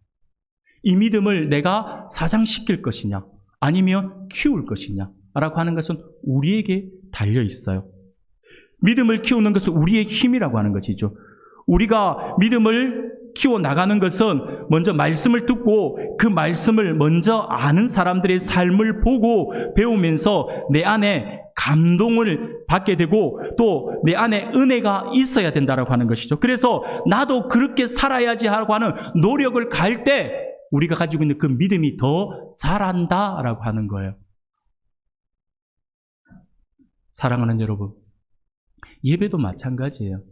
이 믿음을 내가 사장시킬 것이냐 아니면 키울 것이냐 라고 하는 것은 우리에게 달려 있어요. 믿음을 키우는 것은 우리의 힘이라고 하는 것이죠. 우리가 믿음을 키워나가는 것은 먼저 말씀을 듣고 그 말씀을 먼저 아는 사람들의 삶을 보고 배우면서 내 안에 감동을 받게 되고 또 내 안에 은혜가 있어야 된다고 하는 것이죠. 그래서 나도 그렇게 살아야지 하고 하는 노력을 갈 때 우리가 가지고 있는 그 믿음이 더 자란다라고 하는 거예요. 사랑하는 여러분, 예배도 마찬가지예요.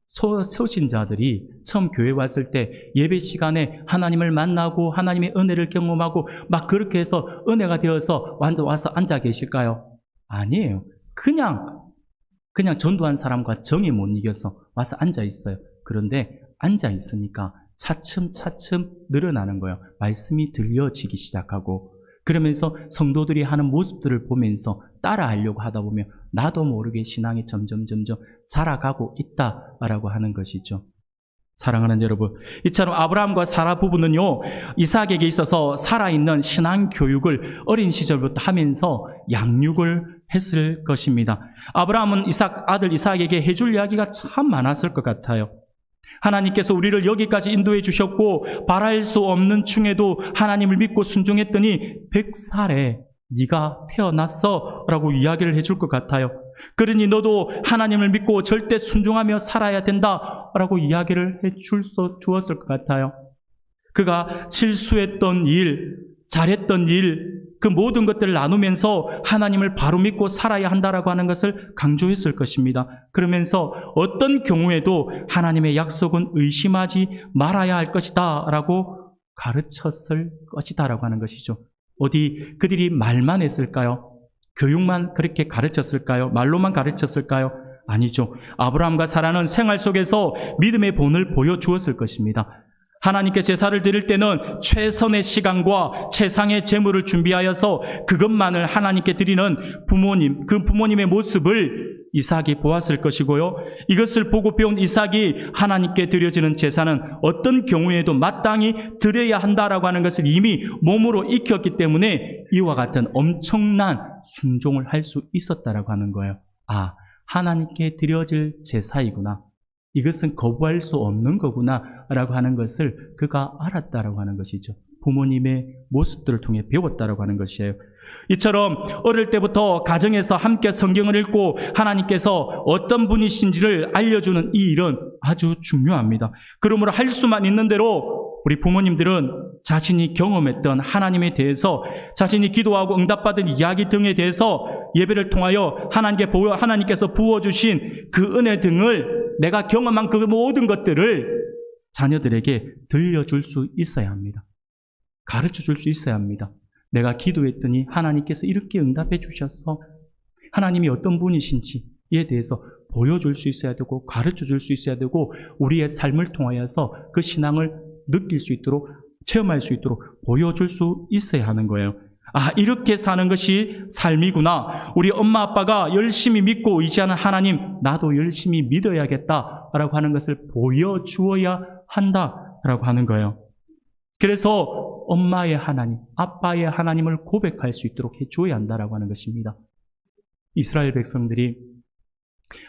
소신자들이 처음 교회 왔을 때 예배 시간에 하나님을 만나고 하나님의 은혜를 경험하고 막 그렇게 해서 은혜가 되어서 와서 앉아 계실까요? 아니에요. 그냥 전도한 사람과 정이 못 이겨서 와서 앉아 있어요. 그런데 앉아 있으니까 차츰차츰 늘어나는 거예요. 말씀이 들려지기 시작하고 그러면서 성도들이 하는 모습들을 보면서 따라하려고 하다 보면 나도 모르게 신앙이 점점 자라가고 있다라고 하는 것이죠. 사랑하는 여러분, 이처럼 아브라함과 사라 부부는요, 이삭에게 있어서 살아있는 신앙 교육을 어린 시절부터 하면서 양육을 했을 것입니다. 아브라함은 아들 이삭에게 해줄 이야기가 참 많았을 것 같아요. 하나님께서 우리를 여기까지 인도해 주셨고 바랄 수 없는 중에도 하나님을 믿고 순종했더니 100살에 네가 태어났어 라고 이야기를 해줄 것 같아요. 그러니 너도 하나님을 믿고 절대 순종하며 살아야 된다 라고 이야기를 주었을 것 같아요. 그가 실수했던 일, 잘했던 일, 그 모든 것들을 나누면서 하나님을 바로 믿고 살아야 한다라고 하는 것을 강조했을 것입니다. 그러면서 어떤 경우에도 하나님의 약속은 의심하지 말아야 할 것이다 라고 가르쳤을 것이다 라고 하는 것이죠. 어디 그들이 말만 했을까요? 교육만 그렇게 가르쳤을까요? 말로만 가르쳤을까요? 아니죠. 아브라함과 사라는 생활 속에서 믿음의 본을 보여주었을 것입니다. 하나님께 제사를 드릴 때는 최선의 시간과 최상의 재물을 준비하여서 그것만을 하나님께 드리는 부모님, 그 부모님의 모습을 이삭이 보았을 것이고요. 이것을 보고 배운 이삭이 하나님께 드려지는 제사는 어떤 경우에도 마땅히 드려야 한다라고 하는 것을 이미 몸으로 익혔기 때문에 이와 같은 엄청난 순종을 할 수 있었다라고 하는 거예요. 아, 하나님께 드려질 제사이구나. 이것은 거부할 수 없는 거구나 라고 하는 것을 그가 알았다라고 하는 것이죠. 부모님의 모습들을 통해 배웠다라고 하는 것이에요. 이처럼 어릴 때부터 가정에서 함께 성경을 읽고 하나님께서 어떤 분이신지를 알려주는 이 일은 아주 중요합니다. 그러므로 할 수만 있는 대로 우리 부모님들은 자신이 경험했던 하나님에 대해서 자신이 기도하고 응답받은 이야기 등에 대해서 예배를 통하여 하나님께서 부어주신 그 은혜 등을 내가 경험한 그 모든 것들을 자녀들에게 들려줄 수 있어야 합니다. 가르쳐줄 수 있어야 합니다. 내가 기도했더니 하나님께서 이렇게 응답해 주셔서 하나님이 어떤 분이신지에 대해서 보여줄 수 있어야 되고 가르쳐줄 수 있어야 되고 우리의 삶을 통하여서 그 신앙을 느낄 수 있도록 체험할 수 있도록 보여줄 수 있어야 하는 거예요. 아, 이렇게 사는 것이 삶이구나. 우리 엄마 아빠가 열심히 믿고 의지하는 하나님, 나도 열심히 믿어야겠다라고 하는 것을 보여주어야 한다라고 하는 거예요. 그래서 엄마의 하나님, 아빠의 하나님을 고백할 수 있도록 해줘야 한다라고 하는 것입니다. 이스라엘 백성들이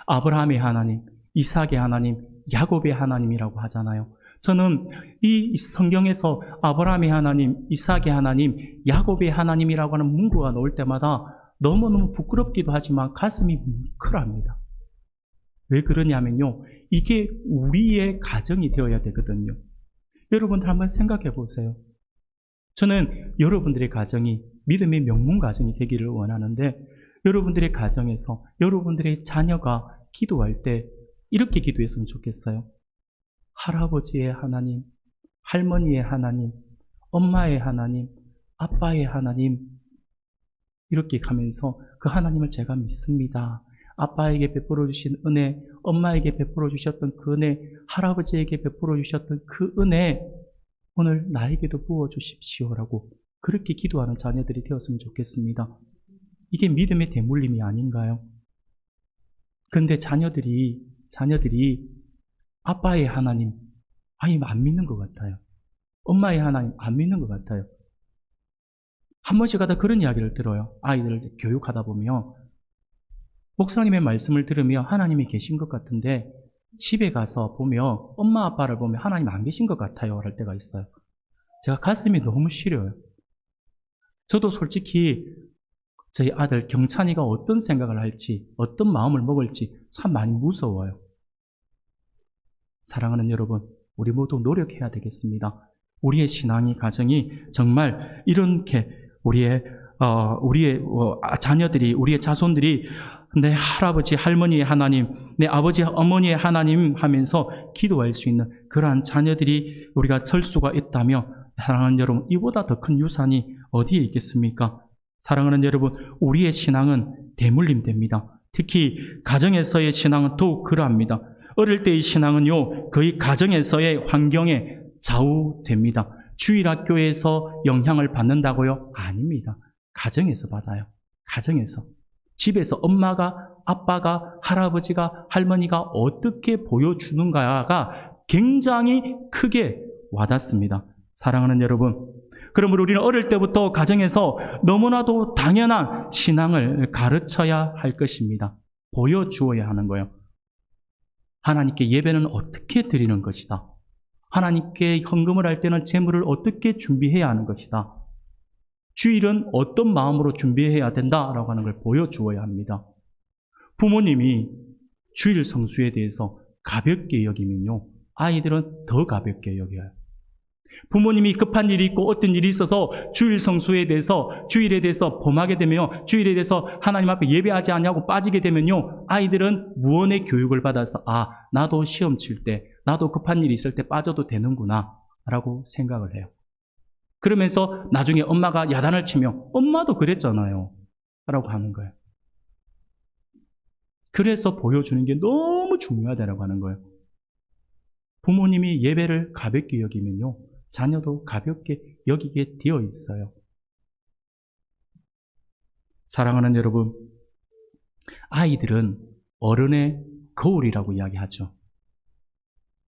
아브라함의 하나님, 이삭의 하나님, 야곱의 하나님이라고 하잖아요. 저는 이 성경에서 아브라함의 하나님, 이삭의 하나님, 야곱의 하나님이라고 하는 문구가 나올 때마다 너무너무 부끄럽기도 하지만 가슴이 뭉클합니다. 왜 그러냐면요, 이게 우리의 가정이 되어야 되거든요. 여러분들 한번 생각해 보세요. 저는 여러분들의 가정이 믿음의 명문 가정이 되기를 원하는데, 여러분들의 가정에서 여러분들의 자녀가 기도할 때 이렇게 기도했으면 좋겠어요. 할아버지의 하나님, 할머니의 하나님, 엄마의 하나님, 아빠의 하나님, 이렇게 가면서 그 하나님을 제가 믿습니다. 아빠에게 베풀어 주신 은혜, 엄마에게 베풀어 주셨던 그 은혜, 할아버지에게 베풀어 주셨던 그 은혜, 오늘 나에게도 부어 주십시오라고 그렇게 기도하는 자녀들이 되었으면 좋겠습니다. 이게 믿음의 대물림이 아닌가요? 그런데 자녀들이 아빠의 하나님, 아니 안 믿는 것 같아요. 엄마의 하나님 안 믿는 것 같아요. 한 번씩 하다 그런 이야기를 들어요. 아이들을 교육하다 보면 목사님의 말씀을 들으며 하나님이 계신 것 같은데 집에 가서 보면 엄마 아빠를 보면 하나님 안 계신 것 같아요 할 때가 있어요. 제가 가슴이 너무 시려요. 저도 솔직히 저희 아들 경찬이가 어떤 생각을 할지, 어떤 마음을 먹을지 참 많이 무서워요. 사랑하는 여러분, 우리 모두 노력해야 되겠습니다. 우리의 신앙이, 가정이 정말 이렇게 우리의 자녀들이, 우리의 자손들이 내 할아버지, 할머니의 하나님, 내 아버지, 어머니의 하나님 하면서 기도할 수 있는 그러한 자녀들이 우리가 설 수가 있다며, 사랑하는 여러분, 이보다 더 큰 유산이 어디에 있겠습니까? 사랑하는 여러분, 우리의 신앙은 대물림됩니다. 특히 가정에서의 신앙은 더욱 그러합니다. 어릴 때의 신앙은요, 거의 가정에서의 환경에 좌우됩니다. 주일학교에서 영향을 받는다고요? 아닙니다. 가정에서 받아요. 가정에서. 집에서 엄마가, 아빠가, 할아버지가, 할머니가 어떻게 보여주는가가 굉장히 크게 와닿습니다. 사랑하는 여러분, 그러므로 우리는 어릴 때부터 가정에서 너무나도 당연한 신앙을 가르쳐야 할 것입니다. 보여주어야 하는 거예요. 하나님께 예배는 어떻게 드리는 것이다. 하나님께 헌금을 할 때는 재물을 어떻게 준비해야 하는 것이다. 주일은 어떤 마음으로 준비해야 된다라고 하는 걸 보여주어야 합니다. 부모님이 주일 성수에 대해서 가볍게 여기면요, 아이들은 더 가볍게 여겨요. 부모님이 급한 일이 있고 어떤 일이 있어서 주일에 대해서 범하게 되면, 주일에 대해서 하나님 앞에 예배하지 않냐고 빠지게 되면요, 아이들은 무언의 교육을 받아서 나도 시험 칠 때, 나도 급한 일이 있을 때 빠져도 되는구나 라고 생각을 해요. 그러면서 나중에 엄마가 야단을 치면 엄마도 그랬잖아요 라고 하는 거예요. 그래서 보여주는 게 너무 중요하다고 하는 거예요. 부모님이 예배를 가볍게 여기면요, 자녀도 가볍게 여기게 되어 있어요. 사랑하는 여러분, 아이들은 어른의 거울이라고 이야기하죠.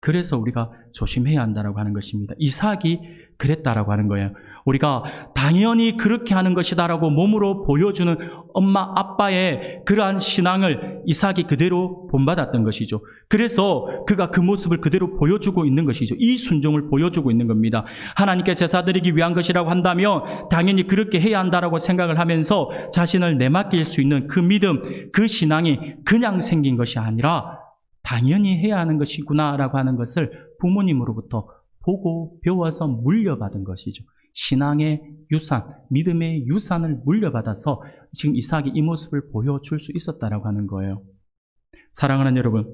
그래서 우리가 조심해야 한다고 하는 것입니다. 이삭이 그랬다라고 하는 거예요. 우리가 당연히 그렇게 하는 것이다라고 몸으로 보여주는 엄마, 아빠의 그러한 신앙을 이삭이 그대로 본받았던 것이죠. 그래서 그가 그 모습을 그대로 보여주고 있는 것이죠. 이 순종을 보여주고 있는 겁니다. 하나님께 제사 드리기 위한 것이라고 한다면 당연히 그렇게 해야 한다라고 생각을 하면서 자신을 내맡길 수 있는 그 믿음, 그 신앙이 그냥 생긴 것이 아니라 당연히 해야 하는 것이구나라고 하는 것을 부모님으로부터 보고 배워서 물려받은 것이죠. 신앙의 유산, 믿음의 유산을 물려받아서 지금 이삭이 이 모습을 보여줄 수 있었다라고 하는 거예요. 사랑하는 여러분,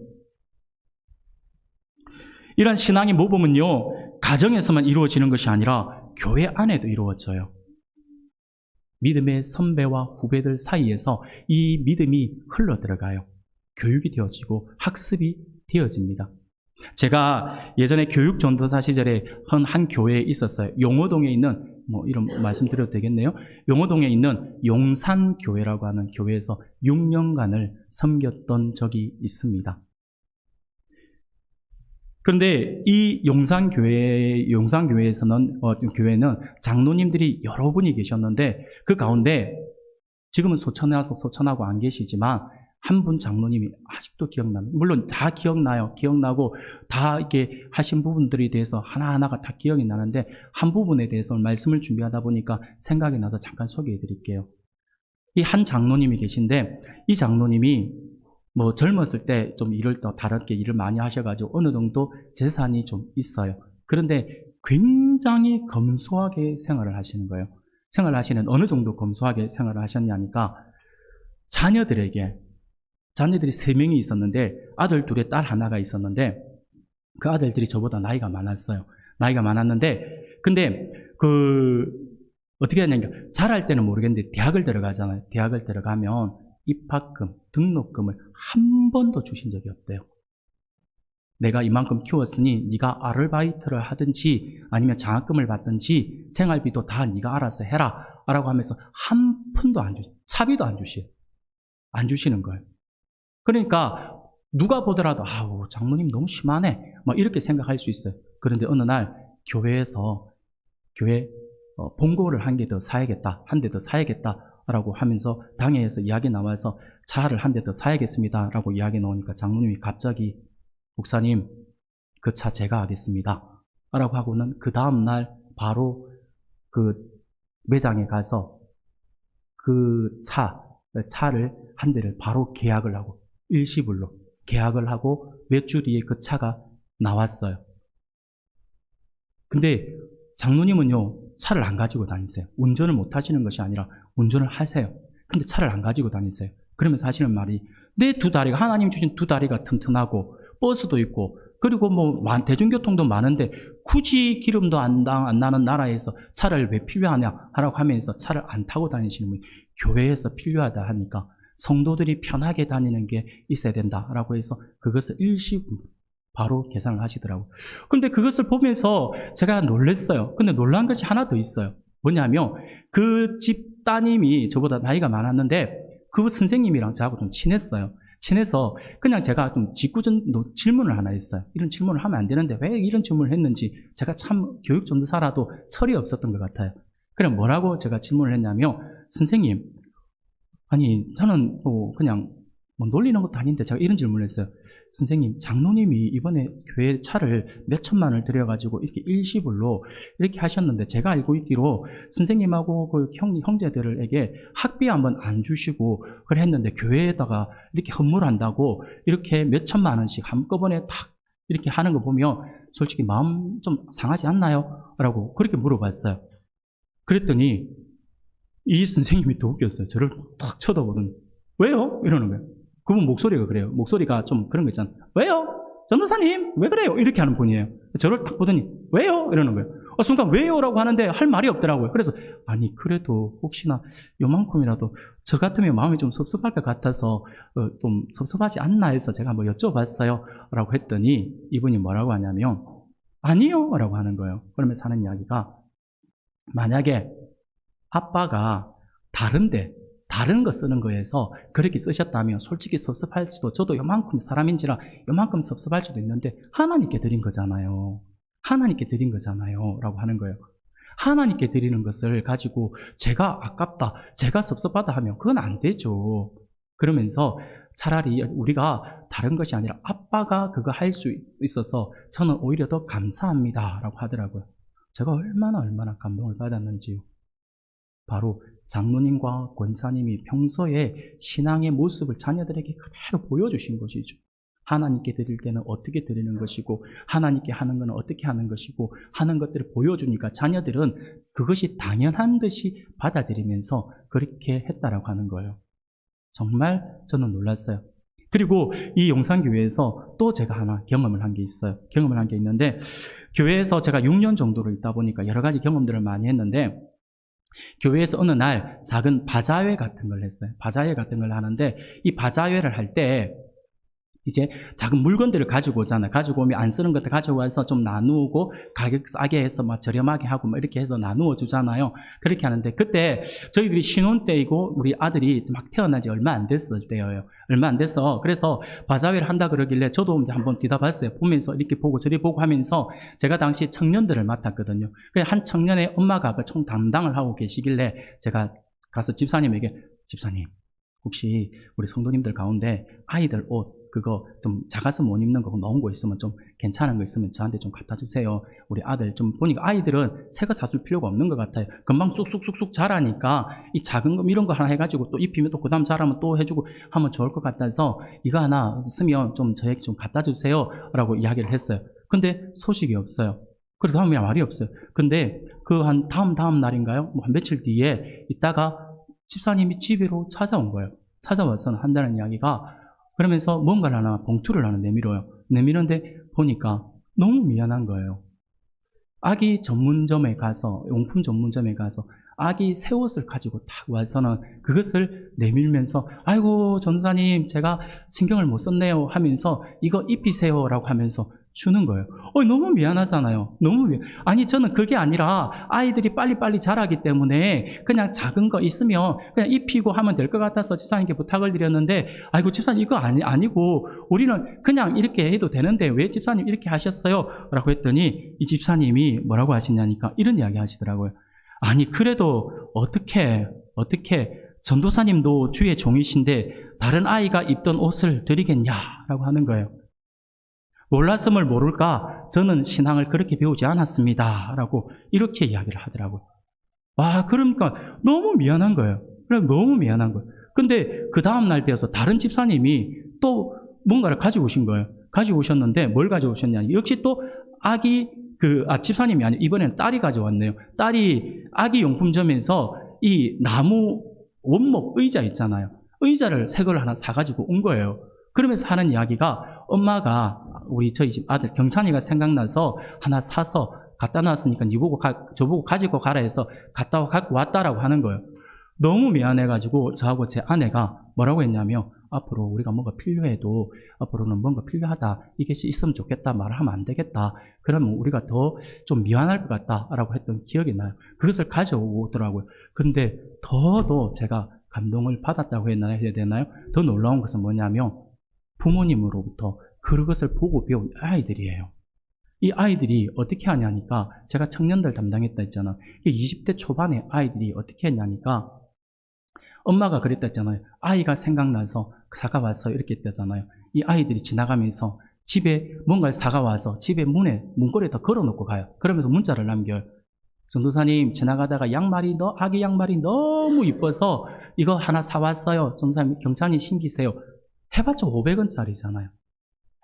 이런 신앙의 모범은요, 가정에서만 이루어지는 것이 아니라 교회 안에도 이루어져요. 믿음의 선배와 후배들 사이에서 이 믿음이 흘러들어가요. 교육이 되어지고 학습이 되어집니다. 제가 예전에 교육 전도사 시절에 한 교회에 있었어요. 용호동에 있는, 이런 말씀드려도 되겠네요. 용호동에 있는 용산교회라고 하는 교회에서 6년간을 섬겼던 적이 있습니다. 그런데 이 용산교회에서는, 교회는 장로님들이 여러 분이 계셨는데, 그 가운데 지금은 소천하고 안 계시지만, 한 분 장로님이 아직도 기억납니다. 물론 다 기억나요. 기억나고 다 이렇게 하신 부분들에 대해서 하나하나가 다 기억이 나는데 한 부분에 대해서 말씀을 준비하다 보니까 생각이 나서 잠깐 소개해 드릴게요. 이 한 장로님이 계신데 이 장로님이 뭐 젊었을 때 좀 일을 더 다르게 일을 많이 하셔가지고 어느 정도 재산이 좀 있어요. 그런데 굉장히 검소하게 생활을 하시는 거예요. 생활을 하시는 어느 정도 검소하게 생활을 하셨냐니까 자녀들이 3명이 있었는데 아들 2에 딸 1가 있었는데 그 아들들이 저보다 나이가 많았어요. 나이가 많았는데 근데 어떻게 하냐니까 자랄 때는 모르겠는데 대학을 들어가잖아요. 대학을 들어가면 입학금, 등록금을 한 번도 주신 적이 없대요. 내가 이만큼 키웠으니 네가 아르바이트를 하든지 아니면 장학금을 받든지 생활비도 다 네가 알아서 해라 라고 하면서 한 푼도 안 주시, 차비도 안 주시는 거예요. 그러니까 누가 보더라도 아우 장모님 너무 심하네 막 이렇게 생각할 수 있어요. 그런데 어느 날 교회 봉고를 한 개 더 사야겠다, 한 대 더 사야겠다 라고 하면서 당회에서 이야기 나와서 차를 한 대 더 사야겠습니다 라고 이야기 나오니까 장모님이 갑자기 목사님 그 차 제가 하겠습니다 라고 하고는 그 다음날 바로 그 매장에 가서 그 차를 한 대를 바로 계약을 하고 일시불로 계약을 하고 몇 주 뒤에 그 차가 나왔어요. 근데 장로님은요 차를 안 가지고 다니세요. 운전을 못 하시는 것이 아니라 운전을 하세요. 근데 차를 안 가지고 다니세요. 그러면서 하시는 말이 내 2다리가 하나님 주신 2다리가 튼튼하고 버스도 있고 그리고 뭐 대중교통도 많은데 굳이 기름도 안 나는 나라에서 차를 왜 필요하냐 하라고 하면서 차를 안 타고 다니시는 분이 교회에서 필요하다 하니까 성도들이 편하게 다니는 게 있어야 된다라고 해서 그것을 일시불로 바로 계산을 하시더라고요. 근데 그것을 보면서 제가 놀랐어요. 근데 놀란 것이 하나 더 있어요. 뭐냐면 그 집 따님이 저보다 나이가 많았는데 그 선생님이랑 저하고 좀 친했어요. 친해서 그냥 제가 좀 직구전 질문을 하나 했어요. 이런 질문을 하면 안 되는데 왜 이런 질문을 했는지 제가 참 교육 전도사라도 철이 없었던 것 같아요. 그럼 뭐라고 제가 질문을 했냐면 선생님 아니 저는 그냥 뭐 놀리는 것도 아닌데 제가 이런 질문을 했어요. 선생님 장로님이 이번에 교회 차를 몇 천만 원을 들여가지고 이렇게 일시불로 이렇게 하셨는데 제가 알고 있기로 선생님하고 그 형제들에게 학비 한번 안 주시고 그래 했는데 교회에다가 이렇게 헌물한다고 이렇게 몇 천만 원씩 한꺼번에 탁 이렇게 하는 거 보면 솔직히 마음 좀 상하지 않나요? 라고 그렇게 물어봤어요. 그랬더니 이 선생님이 더 웃겼어요. 저를 딱 쳐다보더니 왜요? 이러는 거예요. 그분 목소리가 그래요. 목소리가 좀 그런 거 있잖아요. 왜요? 전도사님 왜 그래요? 이렇게 하는 분이에요. 저를 딱 보더니 왜요? 이러는 거예요. 순간 왜요라고 하는데 할 말이 없더라고요. 그래서 아니 그래도 혹시나 요만큼이라도 저 같으면 마음이 좀 섭섭할 것 같아서 좀 섭섭하지 않나 해서 제가 한번 여쭤봤어요 라고 했더니 이분이 뭐라고 하냐면 아니요 라고 하는 거예요. 그러면서 하는 이야기가 만약에 아빠가 다른 거 쓰는 거에서 그렇게 쓰셨다면 솔직히 섭섭할 수도, 저도 요만큼 사람인지라 요만큼 섭섭할 수도 있는데 하나님께 드린 거잖아요. 하나님께 드린 거잖아요. 라고 하는 거예요. 하나님께 드리는 것을 가지고 제가 아깝다, 제가 섭섭하다 하면 그건 안 되죠. 그러면서 차라리 우리가 다른 것이 아니라 아빠가 그거 할 수 있어서 저는 오히려 더 감사합니다. 라고 하더라고요. 제가 얼마나 감동을 받았는지요. 바로 장로님과 권사님이 평소에 신앙의 모습을 자녀들에게 그대로 보여주신 것이죠. 하나님께 드릴 때는 어떻게 드리는 것이고 하나님께 하는 것은 어떻게 하는 것이고 하는 것들을 보여주니까 자녀들은 그것이 당연한 듯이 받아들이면서 그렇게 했다라고 하는 거예요. 정말 저는 놀랐어요. 그리고 이 용산교회에서 또 제가 하나 경험을 한 게 있어요. 경험을 한 게 있는데 교회에서 제가 6년 정도를 있다 보니까 여러 가지 경험들을 많이 했는데 교회에서 어느 날 작은 바자회 같은 걸 했어요. 바자회 같은 걸 하는데 이 바자회를 할 때 이제 작은 물건들을 가지고 오잖아요. 가지고 오면 안 쓰는 것들 가지고 와서 좀 나누고 가격 싸게 해서 막 저렴하게 하고 막 이렇게 해서 나누어 주잖아요. 그렇게 하는데 그때 저희들이 신혼 때이고 우리 아들이 막 태어난 지 얼마 안 됐을 때예요. 얼마 안 돼서 그래서 바자회를 한다 그러길래 저도 이제 한번 뒤다봤어요. 보면서 이렇게 보고 저리 보고 하면서 제가 당시 청년들을 맡았거든요. 그래서 한 청년의 엄마가 그 총 담당을 하고 계시길래 제가 가서 집사님에게 집사님 혹시 우리 성도님들 가운데 아이들 옷 그거 좀 작아서 못 입는 거 나온 거 있으면 좀 괜찮은 거 있으면 저한테 좀 갖다 주세요. 우리 아들 좀 보니까 아이들은 새 거 사줄 필요가 없는 것 같아요. 금방 쑥쑥쑥쑥 자라니까 이 작은 거 이런 거 하나 해가지고 또 입히면 또 그 다음 자라면 또 해주고 하면 좋을 것 같아서 이거 하나 쓰면 좀 저에게 좀 갖다 주세요. 라고 이야기를 했어요. 근데 소식이 없어요. 그래서 다음에 말이 없어요. 근데 그 한 다음 날인가요? 뭐 한 며칠 뒤에 있다가 집사님이 집으로 찾아온 거예요. 찾아와서 한다는 이야기가 그러면서 뭔가를 하나 봉투를 하나 내밀어요. 내미는데 보니까 너무 미안한 거예요. 아기 전문점에 가서 용품 전문점에 가서 아기 새 옷을 가지고 딱 와서는 그것을 내밀면서 아이고 전도사님 제가 신경을 못 썼네요 하면서 이거 입히세요라고 하면서 주는 거예요. 너무 미안하잖아요. 아니 저는 그게 아니라 아이들이 빨리빨리 자라기 때문에 그냥 작은 거 있으면 그냥 입히고 하면 될 것 같아서 집사님께 부탁을 드렸는데 아이고 집사님 이거 아니고 우리는 그냥 이렇게 해도 되는데 왜 집사님 이렇게 하셨어요? 라고 했더니 이 집사님이 뭐라고 하시냐니까 이런 이야기 하시더라고요. 아니 그래도 어떻게 전도사님도 주의 종이신데 다른 아이가 입던 옷을 드리겠냐라고 하는 거예요. 몰랐음을 모를까 저는 신앙을 그렇게 배우지 않았습니다 라고 이렇게 이야기를 하더라고요. 와 그러니까 너무 미안한 거예요. 너무 미안한 거예요. 근데 그 다음날 되어서 다른 집사님이 또 뭔가를 가지고 오신 거예요. 가지고 오셨는데 뭘 가지고 오셨냐 역시 또 아기 집사님이 아니고 이번에는 딸이 가져왔네요. 딸이 아기 용품점에서 이 나무 원목 의자 있잖아요. 의자를 새 걸 하나 사가지고 온 거예요. 그러면서 하는 이야기가 엄마가 저희 집 아들 경찬이가 생각나서 하나 사서 갖다 놨으니까 저보고 가지고 가라 해서 갖고 왔다라고 하는 거예요. 너무 미안해가지고 저하고 제 아내가 뭐라고 했냐면 앞으로 우리가 뭔가 필요해도 앞으로는 뭔가 필요하다 이게 있으면 좋겠다 말하면 안 되겠다 그러면 우리가 더 좀 미안할 것 같다라고 했던 기억이 나요. 그것을 가져오더라고요. 근데 더도 제가 감동을 받았다고 해야 되나요? 더 놀라운 것은 뭐냐면 부모님으로부터 그것을 보고 배운 아이들이에요. 이 아이들이 어떻게 하냐니까 제가 청년들 담당했다 했잖아. 20대 초반의 아이들이 어떻게 했냐니까 엄마가 그랬다 했잖아요. 아이가 생각나서 사가와서 이렇게 했다잖아요. 이 아이들이 지나가면서 집에 뭔가를 사가와서 집에 문고리에다 걸어놓고 가요. 그러면서 문자를 남겨요. 전도사님 지나가다가 아기 양말이 너무 이뻐서 이거 하나 사왔어요. 전도사님 경찬이 신기세요. 해봤자 500원짜리잖아요.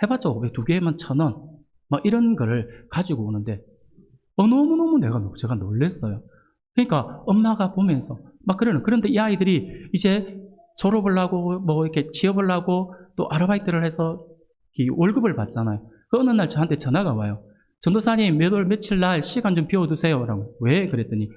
해봤자 500, 두 개만 1,000원. 막 이런 거를 가지고 오는데, 너무너무 제가 놀랬어요. 그러니까 엄마가 보면서 막 그런데 이 아이들이 이제 졸업을 하고, 뭐 이렇게 취업을 하고, 또 아르바이트를 해서 월급을 받잖아요. 그 어느 날 저한테 전화가 와요. 전도사님 몇 월 며칠 날 시간 좀 비워두세요. 라고. 왜? 그랬더니,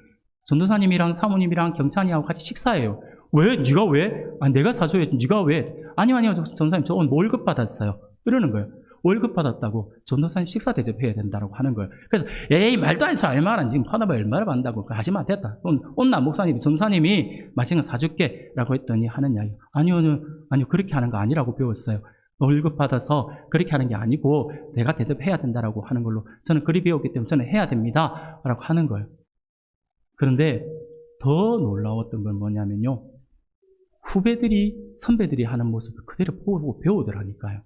전도사님이랑 사모님이랑 경찬이하고 같이 식사해요. 왜? 네가 왜? 내가 사줘야지. 네가 왜? 아니요, 전도사님 저 오늘 월급 받았어요. 이러는 거예요. 월급 받았다고 전도사님 식사 대접해야 된다고 하는 거예요. 그래서 에이 말도 안 해서 얼마나 지금 화나봐 얼마나 받는다고 하지마 됐다. 온나 목사님이 전사님이 맛있는 거 사줄게 라고 했더니 하는 이야기 아니요 그렇게 하는 거 아니라고 배웠어요. 월급 받아서 그렇게 하는 게 아니고 내가 대접해야 된다라고 하는 걸로 저는 그리 배웠기 때문에 저는 해야 됩니다 라고 하는 거예요. 그런데 더 놀라웠던 건 뭐냐면요. 선배들이 하는 모습을 그대로 보고 배우더라니까요.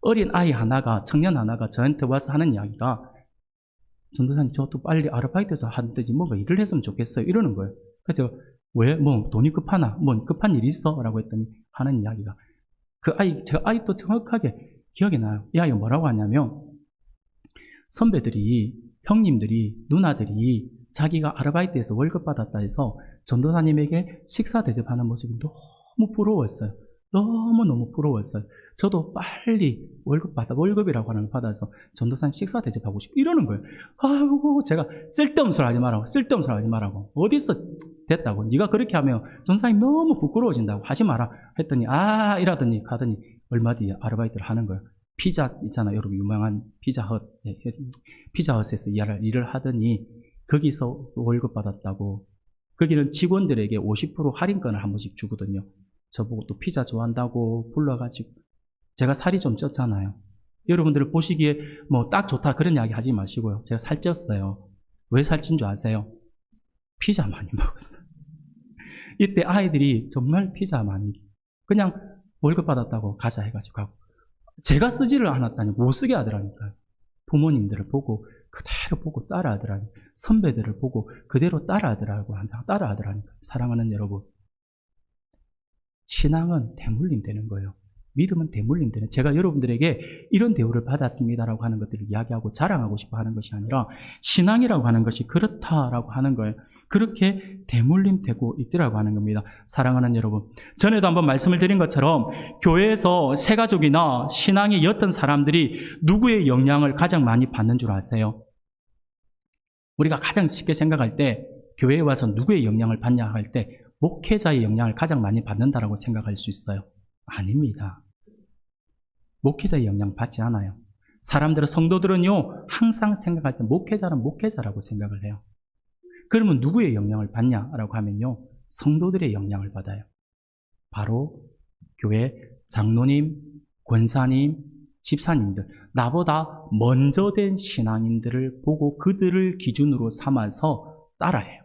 어린 아이 하나가, 청년 하나가 저한테 와서 하는 이야기가 전도사님 저도 빨리 아르바이트도 하든지 뭔가 일을 했으면 좋겠어요. 이러는 거예요. 그래서 왜? 뭐 돈이 급하나? 뭐 급한 일이 있어? 라고 했더니 하는 이야기가 저 아이도 정확하게 기억이 나요. 이 아이가 뭐라고 하냐면 선배들이, 형님들이, 누나들이 자기가 아르바이트에서 월급 받았다 해서 전도사님에게 식사 대접하는 모습이 너무 부러웠어요. 너무너무 부러웠어요. 저도 빨리 월급이라고 하는 걸 받아서 전도사님 식사 대접하고 싶고 이러는 거예요. 아이고, 제가 쓸데없는 소리 하지 말라고. 어디서 됐다고. 네가 그렇게 하면 전도사님 너무 부끄러워진다고 하지 마라. 했더니, 이러더니 가더니 얼마 뒤에 아르바이트를 하는 거예요. 피자 있잖아요. 여러분 유명한 피자헛. 피자헛에서 일을 하더니 거기서 월급 받았다고. 거기는 직원들에게 50% 할인권을 한 번씩 주거든요. 저보고 또 피자 좋아한다고 불러가지고 제가 살이 좀 쪘잖아요. 여러분들 보시기에 뭐 딱 좋다 그런 이야기 하지 마시고요. 제가 살쪘어요. 왜 살찐 줄 아세요? 피자 많이 먹었어요. 이때 아이들이 정말 피자 많이 그냥 월급 받았다고 가자 해가지고 가고 제가 쓰지를 않았다니 못 쓰게 하더라니까요. 부모님들을 보고 그대로 보고 따라하더라니까요. 선배들을 보고 그대로 따라하더라니까요. 사랑하는 여러분, 신앙은 대물림 되는 거예요. 믿음은 대물림 되는. 제가 여러분들에게 이런 대우를 받았습니다라고 하는 것들을 이야기하고 자랑하고 싶어 하는 것이 아니라 신앙이라고 하는 것이 그렇다라고 하는 거예요. 그렇게 대물림 되고 있더라고 하는 겁니다. 사랑하는 여러분, 전에도 한번 말씀을 드린 것처럼 교회에서 새가족이나 신앙이 옅은 사람들이 누구의 영향을 가장 많이 받는 줄 아세요? 우리가 가장 쉽게 생각할 때 교회에 와서 누구의 영향을 받냐 할 때 목회자의 영향을 가장 많이 받는다라고 생각할 수 있어요. 아닙니다. 목회자의 영향 받지 않아요. 사람들은, 성도들은요, 항상 생각할 때 목회자는 목회자라고 생각을 해요. 그러면 누구의 영향을 받냐라고 하면요, 성도들의 영향을 받아요. 바로 교회 장로님, 권사님, 집사님들, 나보다 먼저 된 신앙인들을 보고 그들을 기준으로 삼아서 따라해요.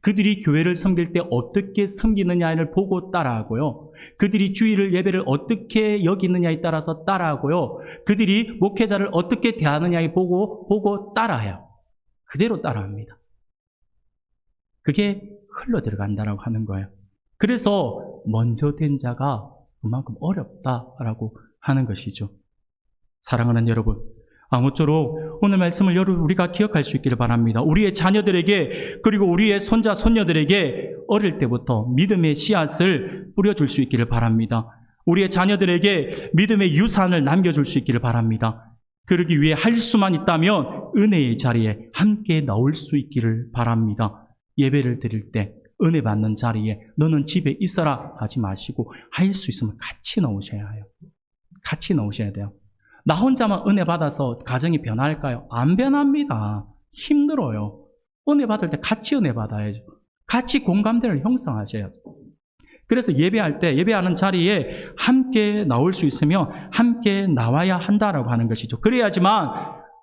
그들이 교회를 섬길 때 어떻게 섬기느냐를 보고 따라하고요. 그들이 주일을 예배를 어떻게 여기느냐에 따라서 따라하고요. 그들이 목회자를 어떻게 대하느냐에 보고 따라해요. 그대로 따라합니다. 그게 흘러 들어간다라고 하는 거예요. 그래서 먼저 된 자가 그만큼 어렵다라고 하는 것이죠. 사랑하는 여러분, 아무쪼록 오늘 말씀을 우리가 기억할 수 있기를 바랍니다. 우리의 자녀들에게 그리고 우리의 손자, 손녀들에게 어릴 때부터 믿음의 씨앗을 뿌려줄 수 있기를 바랍니다. 우리의 자녀들에게 믿음의 유산을 남겨줄 수 있기를 바랍니다. 그러기 위해 할 수만 있다면 은혜의 자리에 함께 나올 수 있기를 바랍니다. 예배를 드릴 때 은혜 받는 자리에 너는 집에 있어라 하지 마시고 할 수 있으면 같이 나오셔야 해요. 같이 나오셔야 돼요. 나 혼자만 은혜 받아서 가정이 변할까요? 안 변합니다. 힘들어요. 은혜 받을 때 같이 은혜 받아야죠. 같이 공감대를 형성하셔야죠. 그래서 예배할 때, 예배하는 자리에 함께 나올 수 있으면 함께 나와야 한다라고 하는 것이죠. 그래야지만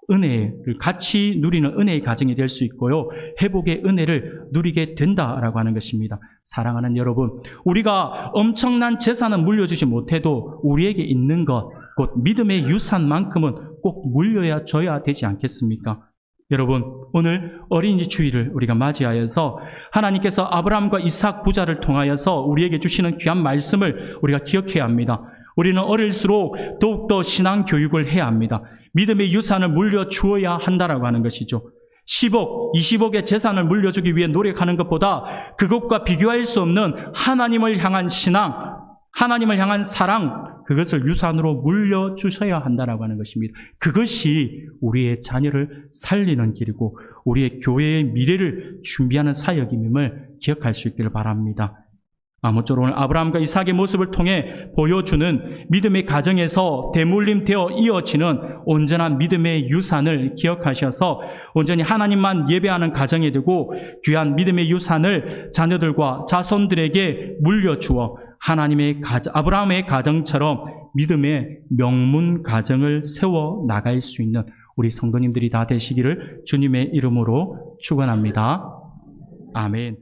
은혜를 같이 누리는 은혜의 가정이 될 수 있고요. 회복의 은혜를 누리게 된다라고 하는 것입니다. 사랑하는 여러분, 우리가 엄청난 재산은 물려주지 못해도 우리에게 있는 것, 곧 믿음의 유산만큼은 꼭 물려줘야 되지 않겠습니까? 여러분, 오늘 어린이 주일을 우리가 맞이하여서 하나님께서 아브라함과 이삭 부자를 통하여서 우리에게 주시는 귀한 말씀을 우리가 기억해야 합니다. 우리는 어릴수록 더욱더 신앙 교육을 해야 합니다. 믿음의 유산을 물려주어야 한다라고 하는 것이죠. 10억, 20억의 재산을 물려주기 위해 노력하는 것보다 그것과 비교할 수 없는 하나님을 향한 신앙, 하나님을 향한 사랑, 그것을 유산으로 물려주셔야 한다라고 하는 것입니다. 그것이 우리의 자녀를 살리는 길이고 우리의 교회의 미래를 준비하는 사역임을 기억할 수 있기를 바랍니다. 아무쪼록 오늘 아브라함과 이삭의 모습을 통해 보여주는 믿음의 가정에서 대물림되어 이어지는 온전한 믿음의 유산을 기억하셔서 온전히 하나님만 예배하는 가정이 되고 귀한 믿음의 유산을 자녀들과 자손들에게 물려주어 하나님의 아브라함의 가정처럼 믿음의 명문 가정을 세워 나갈 수 있는 우리 성도님들이 다 되시기를 주님의 이름으로 축원합니다. 아멘.